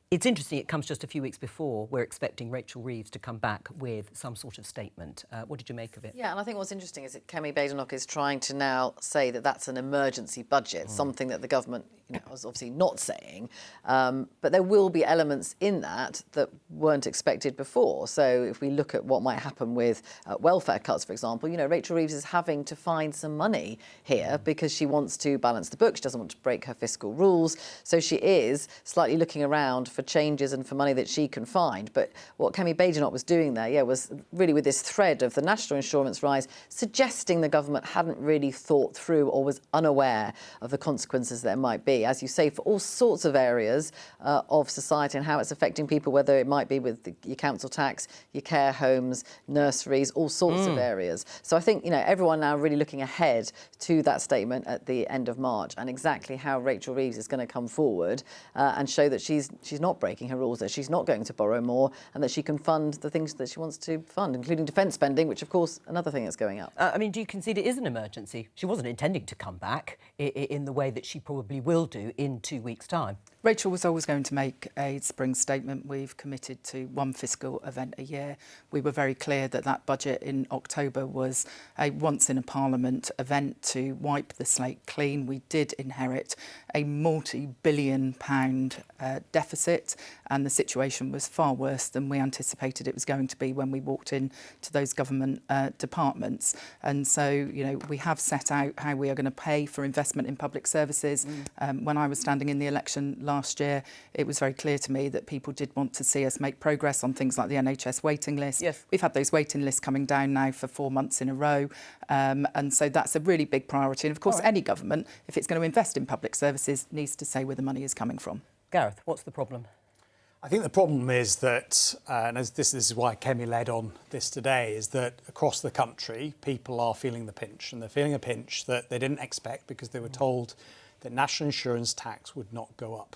It's interesting, it comes just a few weeks before we're expecting Rachel Reeves to come back with some sort of statement. What did you make of it? Yeah, and I think what's interesting is that Kemi Badenoch is trying to now say that that's an emergency budget, something that the government was obviously not saying. But there will be elements in that weren't expected before. So if we look at what might happen with welfare cuts, for example, Rachel Reeves is having to find some money here because she wants to balance the books. She doesn't want to break her fiscal rules. So she is slightly looking around for changes and for money that she can find. But what Kemi Badenoch was doing there, was really with this thread of the national insurance rise, suggesting the government hadn't really thought through or was unaware of the consequences there might be, as you say, for all sorts of areas of society and how it's affecting people, whether it might be with your council tax, your care homes, nurseries, all sorts of areas. So I think, everyone now really looking ahead to that statement at the end of March and exactly how Rachel Reeves is going to come forward and show that she's not breaking her rules, that she's not going to borrow more, and that she can fund the things that she wants to fund, including defence spending, which, of course, another thing that's going up. Do you concede it is an emergency? She wasn't intending to come back in the way that she probably will do in 2 weeks' time. Rachel was always going to make a spring statement. We've committed to one fiscal event a year. We were very clear that that budget in October was a once-in-a-parliament event to wipe the slate clean. We did inherit a multi-billion-pound deficit, and the situation was far worse than we anticipated it was going to be when we walked in to those government departments. And so, you know, we have set out how we are going to pay for investment in public services. When I was standing in the election last year, it was very clear to me that people did want to see us make progress on things like the NHS waiting list. Yes. We've had those waiting lists coming down now for 4 months in a row. And so that's a really big priority. And of course, any government, if it's going to invest in public services, needs to say where the money is coming from. Gareth, what's the problem? I think the problem is that, and as this is why Kemi led on this today, is that across the country, people are feeling the pinch, and they're feeling a pinch that they didn't expect because they were told that national insurance tax would not go up.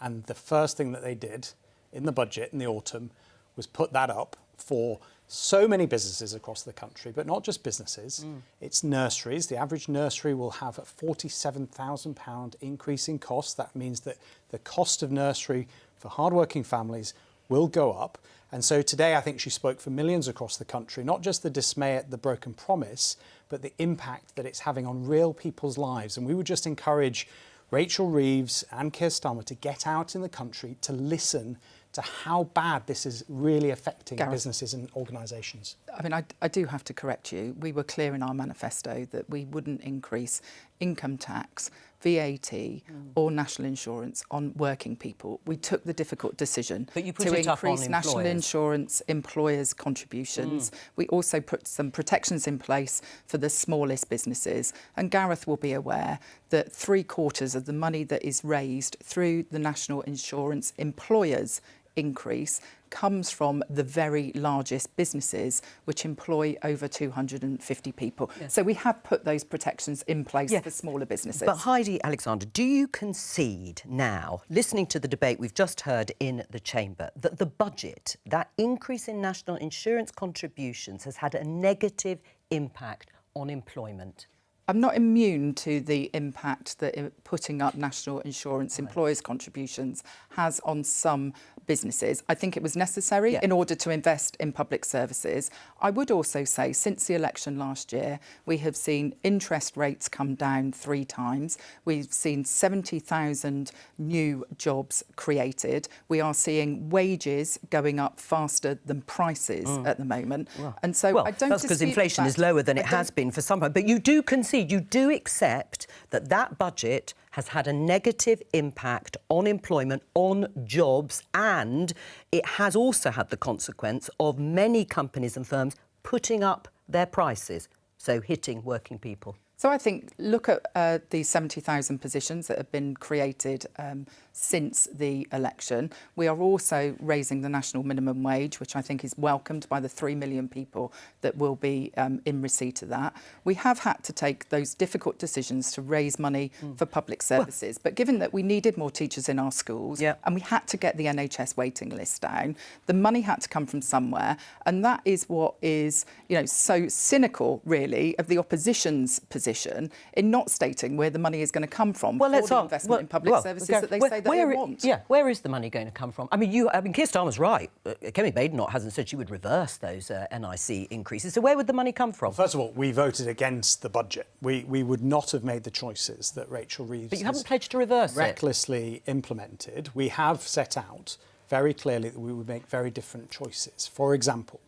And the first thing that they did in the budget in the autumn was put that up for so many businesses across the country, but not just businesses. It's nurseries. The average nursery will have a £47,000 increase in cost. That means that the cost of nursery for hardworking families will go up. And so today I think she spoke for millions across the country, not just the dismay at the broken promise, but the impact that it's having on real people's lives. And we would just encourage Rachel Reeves and Keir Starmer to get out in the country to listen to how bad this is really affecting businesses and organisations. I mean, I do have to correct you. We were clear in our manifesto that we wouldn't increase income tax, VAT or national insurance on working people. We took the difficult decision to increase national insurance employers' contributions. We also put some protections in place for the smallest businesses. And Gareth will be aware that 3/4 of the money that is raised through the national insurance employers' increase comes from the very largest businesses, which employ over 250 people. Yes. So we have put those protections in place for smaller businesses. But Heidi Alexander, do you concede now, listening to the debate we've just heard in the chamber, that the budget, that increase in national insurance contributions has had a negative impact on employment? I'm not immune to the impact that putting up national insurance employers' contributions has on some businesses. I think it was necessary in order to invest in public services. I would also say since the election last year, we have seen interest rates come down 3 times. We've seen 70,000 new jobs created. We are seeing wages going up faster than prices at the moment. And so I don't that's because inflation is lower than it has been for some time. But you do concede, you do accept that that budget has had a negative impact on employment, on jobs, and it has also had the consequence of many companies and firms putting up their prices, so hitting working people. So I think, look at the 70,000 positions that have been created since the election. We are also raising the national minimum wage, which I think is welcomed by the 3 million people that will be in receipt of that. We have had to take those difficult decisions to raise money for public services. But given that we needed more teachers in our schools and we had to get the NHS waiting list down, the money had to come from somewhere. And that is what is, you know, so cynical, really, of the opposition's position in not stating where the money is going to come from for the investment in public services that they say that they want. Where is the money going to come from? I mean, Keir Starmer's right. Kemi Badenoch hasn't said she would reverse those NIC increases. So where would the money come from? Well, first of all, we voted against the budget. We would not have made the choices that Rachel Reeves But you haven't pledged to reverse recklessly implemented. We have set out very clearly that we would make very different choices. For example,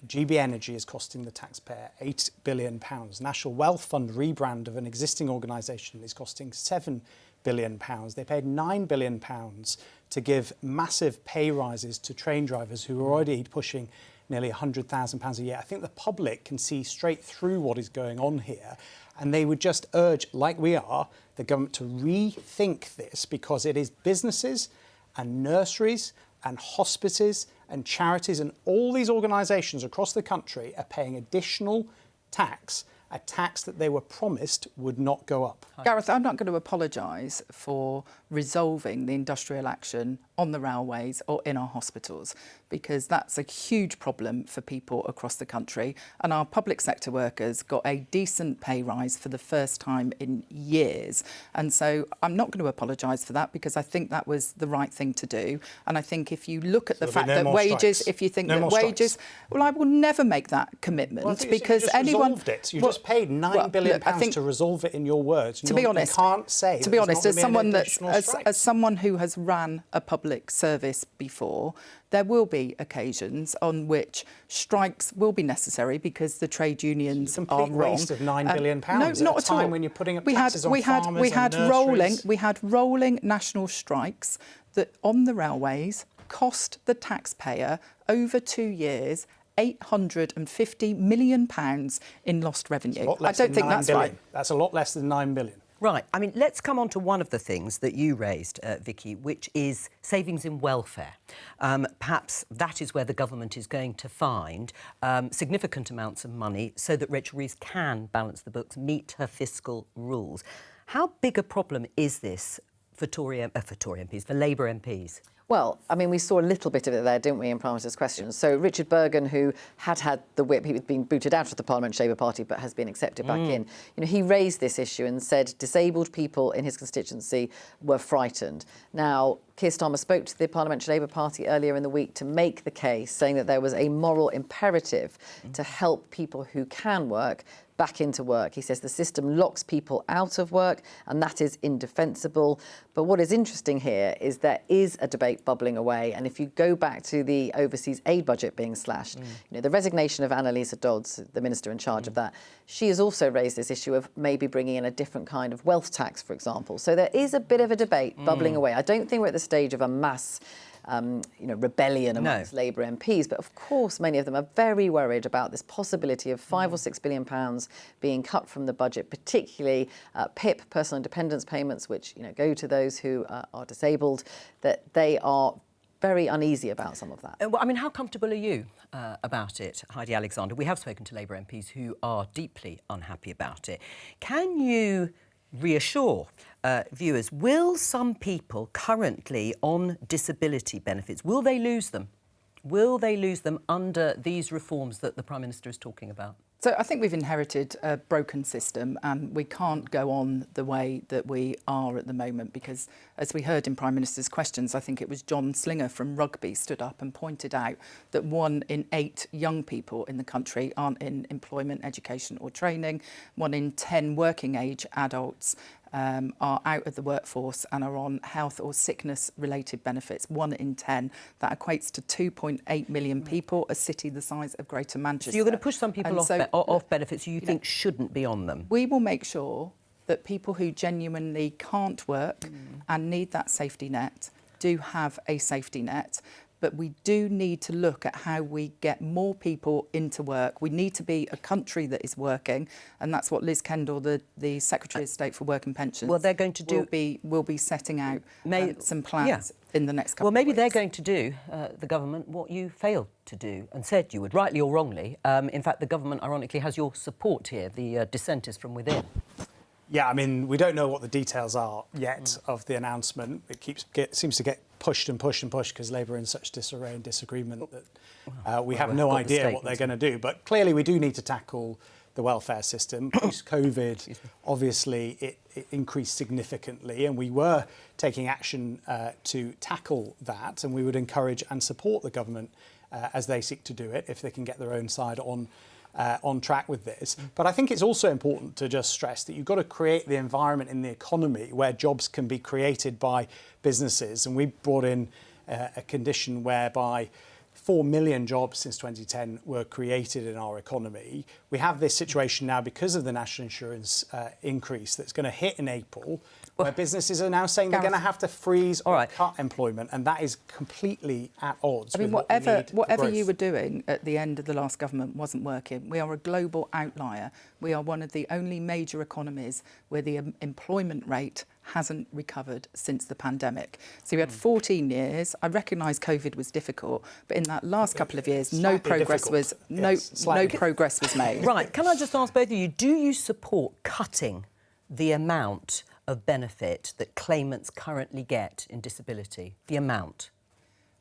GB Energy is costing the taxpayer £8 billion. National Wealth Fund rebrand of an existing organisation is costing £7 billion. They paid £9 billion to give massive pay rises to train drivers who are already pushing nearly £100,000 a year. I think the public can see straight through what is going on here, and they would just urge, like we are, the government to rethink this, because it is businesses and nurseries and hospices and charities and all these organisations across the country are paying additional tax, a tax that they were promised would not go up. Gareth, I'm not going to apologise for resolving the industrial action on the railways or in our hospitals, because that's a huge problem for people across the country. And our public sector workers got a decent pay rise for the first time in years. And so I'm not going to apologise for that, because I think that was the right thing to do. And I think if you look at the fact that wages, if you think that wages, well, I will never make that commitment, because anyone resolved it. You just paid £9 billion to resolve it, in your words. To be honest, you can't say. To be honest, as someone who has ran a public service before, there will be occasions on which strikes will be necessary because the trade unions are wrong. Waste of £9 billion. No, not at all. When you're putting up taxes on farmers we had and rolling national strikes that on the railways cost the taxpayer over 2 years £850 million in lost revenue. I don't think that's right. That's a lot less than £9 billion. Right. I mean, let's come on to one of the things that you raised, Vicki, which is savings in welfare. Perhaps that is where the government is going to find significant amounts of money so that Rachel Reeves can balance the books, meet her fiscal rules. How big a problem is this for Labour MPs? Well, I mean, we saw a little bit of it there, didn't we, in Prime Minister's questions. So Richard Bergen, who had the whip, he had been booted out of the Parliamentary Labour Party but has been accepted back in, he raised this issue and said disabled people in his constituency were frightened. Now, Keir Starmer spoke to the Parliamentary Labour Party earlier in the week to make the case, saying that there was a moral imperative to help people who can work back into work. He says the system locks people out of work and that is indefensible. But what is interesting here is there is a debate bubbling away. And if you go back to the overseas aid budget being slashed, the resignation of Annalisa Dodds, the minister in charge of that, she has also raised this issue of maybe bringing in a different kind of wealth tax, for example. So there is a bit of a debate bubbling away. I don't think we're at the stage of a mass rebellion amongst Labour MPs. But of course, many of them are very worried about this possibility of £5 or £6 billion being cut from the budget, particularly PIP, personal independence payments, which go to those who are disabled, that they are very uneasy about some of that. Well, I mean, how comfortable are you about it, Heidi Alexander? We have spoken to Labour MPs who are deeply unhappy about it. Can you reassure viewers, will some people currently on disability benefits, will they lose them? Will they lose them under these reforms that the Prime Minister is talking about? So I think we've inherited a broken system and we can't go on the way that we are at the moment because, as we heard in Prime Minister's questions, I think it was John Slinger from Rugby stood up and pointed out that 1 in 8 young people in the country aren't in employment, education or training. 1 in 10 working age adults are out of the workforce and are on health or sickness-related benefits. 1 in 10. That equates to 2.8 million people, a city the size of Greater Manchester. So you're going to push some people off benefits you think shouldn't be on them? We will make sure that people who genuinely can't work and need that safety net do have a safety net. But we do need to look at how we get more people into work. We need to be a country that is working, and that's what Liz Kendall, the Secretary of State for Work and Pensions, well, they're going to do. Will be setting out some plans in the next couple. Well, maybe of weeks. they're going to do the government what you failed to do and said you would, rightly or wrongly. In fact, the government, ironically, has your support here. The dissent is from within. Yeah, I mean, we don't know what the details are yet of the announcement. It seems to get pushed and pushed and pushed because Labour are in such disarray and disagreement that we have no idea what they're going to do. But clearly we do need to tackle the welfare system. Post-COVID, obviously, it increased significantly and we were taking action to tackle that, and we would encourage and support the government as they seek to do it if they can get their own side on track with this. But I think it's also important to just stress that you've got to create the environment in the economy where jobs can be created by businesses. And we brought in a condition whereby 4 million jobs since 2010 were created in our economy. We have this situation now because of the national insurance increase that's going to hit in April, where businesses are now saying they're going to have to freeze or cut employment, and that is completely at odds. I mean, with whatever you were doing at the end of the last government wasn't working. We are a global outlier. We are one of the only major economies where the employment rate hasn't recovered since the pandemic. So we had 14 years. I recognise COVID was difficult, but in that last couple of years, no progress was made. Right. Can I just ask both of you, do you support cutting the amount of benefit that claimants currently get in disability? The amount?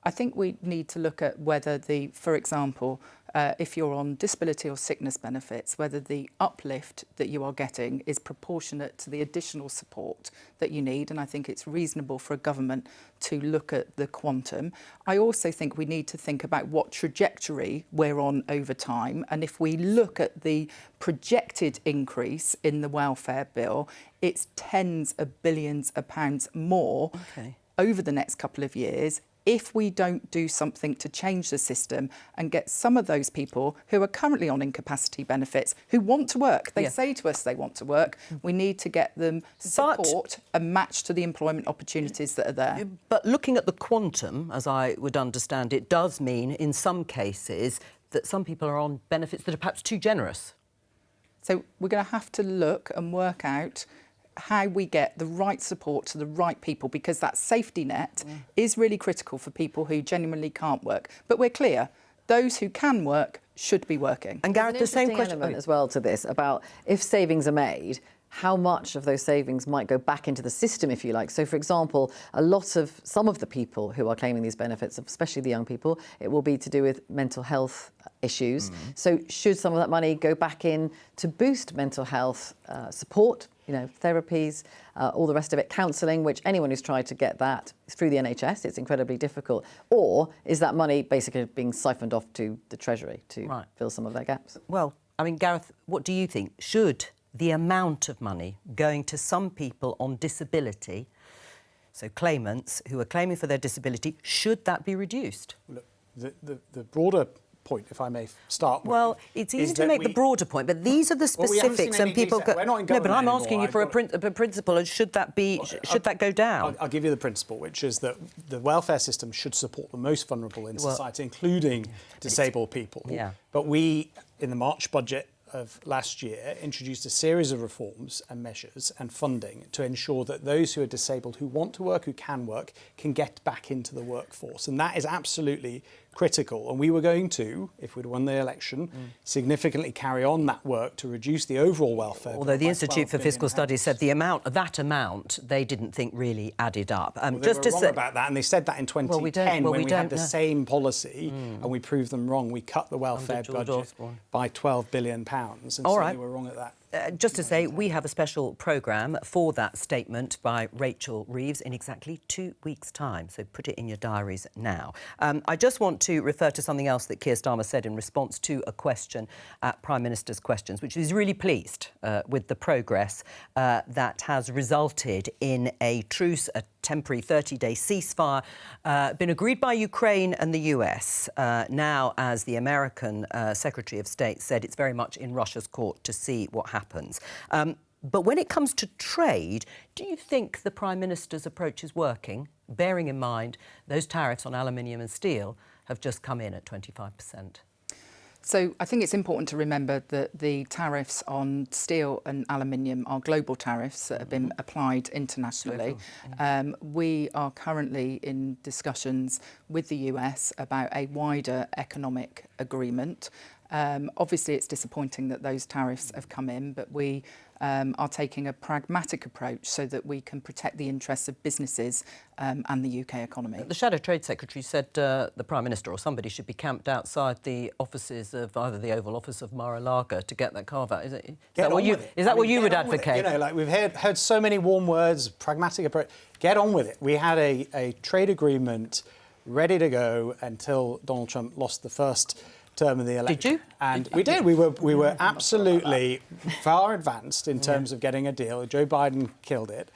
I think we need to look at whether for example, if you're on disability or sickness benefits, whether the uplift that you are getting is proportionate to the additional support that you need. And I think it's reasonable for a government to look at the quantum. I also think we need to think about what trajectory we're on over time. And if we look at the projected increase in the welfare bill, it's tens of billions of pounds more over the next couple of years. If we don't do something to change the system and get some of those people who are currently on incapacity benefits, who want to work, they say to us they want to work, we need to get them support and match to the employment opportunities that are there. But looking at the quantum, as I would understand it, does mean in some cases that some people are on benefits that are perhaps too generous. So we're going to have to look and work out how we get the right support to the right people, because that safety net is really critical for people who genuinely can't work. But we're clear, those who can work should be working. And Gareth, the same question as well to this about if savings are made, how much of those savings might go back into the system, if you like. So, for example, some of the people who are claiming these benefits, especially the young people, it will be to do with mental health issues. So should some of that money go back in to boost mental health support, therapies, all the rest of it, counselling, which anyone who's tried to get that through the NHS, it's incredibly difficult. Or is that money basically being siphoned off to the Treasury to fill some of their gaps? Well, I mean, Gareth, what do you think? Should the amount of money going to some people on disability, so claimants who are claiming for their disability, should that be reduced? Look, the broader point, if I may start with... Well, it's easy to make the broader point, but these are the specifics and people... No, but I'm asking you for a principle, and should that go down? I'll give you the principle, which is that the welfare system should support the most vulnerable in society, including disabled people. Yeah. But we, in the March budget of last year, introduced a series of reforms and measures and funding to ensure that those who are disabled, who want to work, who can work, can get back into the workforce. And that is absolutely critical. And we were going to, if we'd won the election, significantly carry on that work to reduce the overall welfare. Although the Institute for Fiscal Studies said that amount they didn't think really added up. They were wrong about that, and they said that in 2010 when we had the same policy, and we proved them wrong. We cut the welfare budget by £12 billion, and so they were wrong at that. Just to say, we have a special programme for that statement by Rachel Reeves in exactly 2 weeks' time, so put it in your diaries now. I just want to refer to something else that Keir Starmer said in response to a question at Prime Minister's Questions, which is really pleased with the progress that has resulted in a truce, a temporary 30-day ceasefire, been agreed by Ukraine and the US. Now, as the American Secretary of State said, it's very much in Russia's court to see what happens. But when it comes to trade, do you think the Prime Minister's approach is working, bearing in mind those tariffs on aluminium and steel have just come in at 25%? So I think it's important to remember that the tariffs on steel and aluminium are global tariffs that have been applied internationally. We are currently in discussions with the US about a wider economic agreement. Obviously, it's disappointing that those tariffs have come in, but we are taking a pragmatic approach so that we can protect the interests of businesses and the UK economy. The Shadow Trade Secretary said the Prime Minister or somebody should be camped outside the offices of either the Oval Office of Mar-a-Lago to get that carve-out. Is that what you would advocate? We've heard so many warm words, pragmatic approach. Get on with it. We had a trade agreement ready to go until Donald Trump lost the first term of the election. Did you? And we did. We were absolutely far advanced in terms of getting a deal. Joe Biden killed it.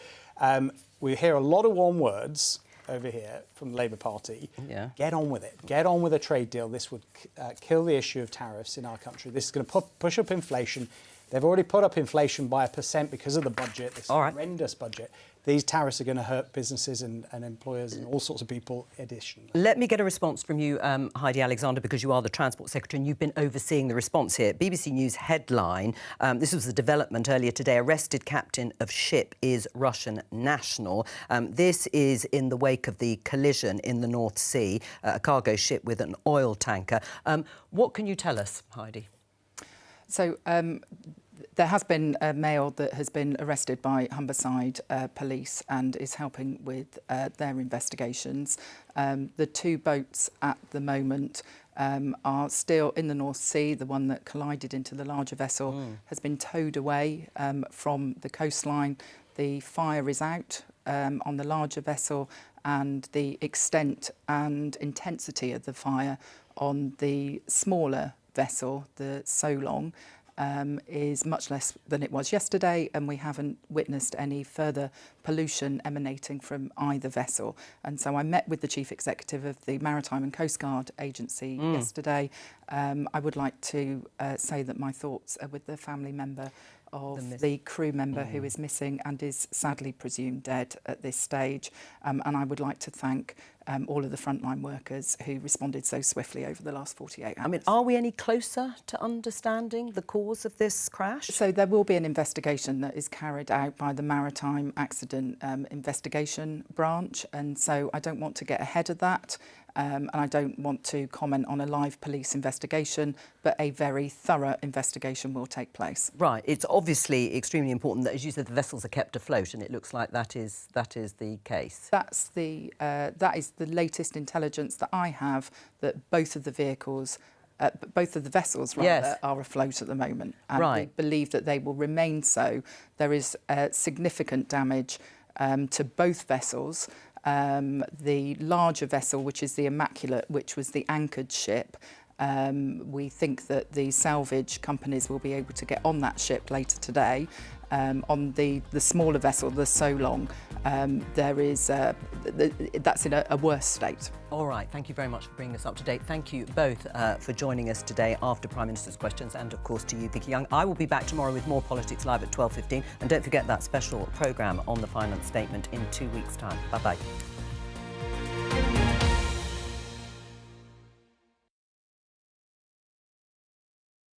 We hear a lot of warm words over here from the Labour Party. Yeah. Get on with it. Get on with a trade deal. This would kill the issue of tariffs in our country. This is going to push up inflation. They've already put up inflation by 1% because of the budget, this horrendous budget. These tariffs are going to hurt businesses and employers and all sorts of people additionally. Let me get a response from you, Heidi Alexander, because you are the Transport Secretary and you've been overseeing the response here. BBC News headline, this was a development earlier today, arrested captain of ship is Russian national. This is in the wake of the collision in the North Sea, a cargo ship with an oil tanker. What can you tell us, Heidi? So There has been a male that has been arrested by Humberside Police and is helping with their investigations. The 2 boats at the moment are still in the North Sea. The one that collided into the larger vessel has been towed away from the coastline. The fire is out on the larger vessel, and the extent and intensity of the fire on the smaller vessel, the Solong, is much less than it was yesterday, and we haven't witnessed any further pollution emanating from either vessel. And so I met with the Chief Executive of the Maritime and Coast Guard Agency yesterday. I would like to say that my thoughts are with the family member of the crew member who is missing and is sadly presumed dead at this stage. And I would like to thank all of the frontline workers who responded so swiftly over the last 48 hours. I mean, are we any closer to understanding the cause of this crash? So there will be an investigation that is carried out by the Maritime Accident Investigation Branch, and so I don't want to get ahead of that. And I don't want to comment on a live police investigation, but a very thorough investigation will take place. Right. It's obviously extremely important that, as you said, the vessels are kept afloat, and it looks like that is the case. That is the latest intelligence that I have, that both of the vehicles, both of the vessels rather, are afloat at the moment, and we believe that they will remain so. There is significant damage to both vessels. The larger vessel, which is the Immaculate, which was the anchored ship, we think that the salvage companies will be able to get on that ship later today. On the smaller vessel, the Solong, that's in a worse state. All right, thank you very much for bringing us up to date. Thank you both for joining us today after Prime Minister's questions, and of course to you, Vicki Young. I will be back tomorrow with more Politics Live at 12:15, and don't forget that special programme on the finance statement in 2 weeks' time. Bye-bye.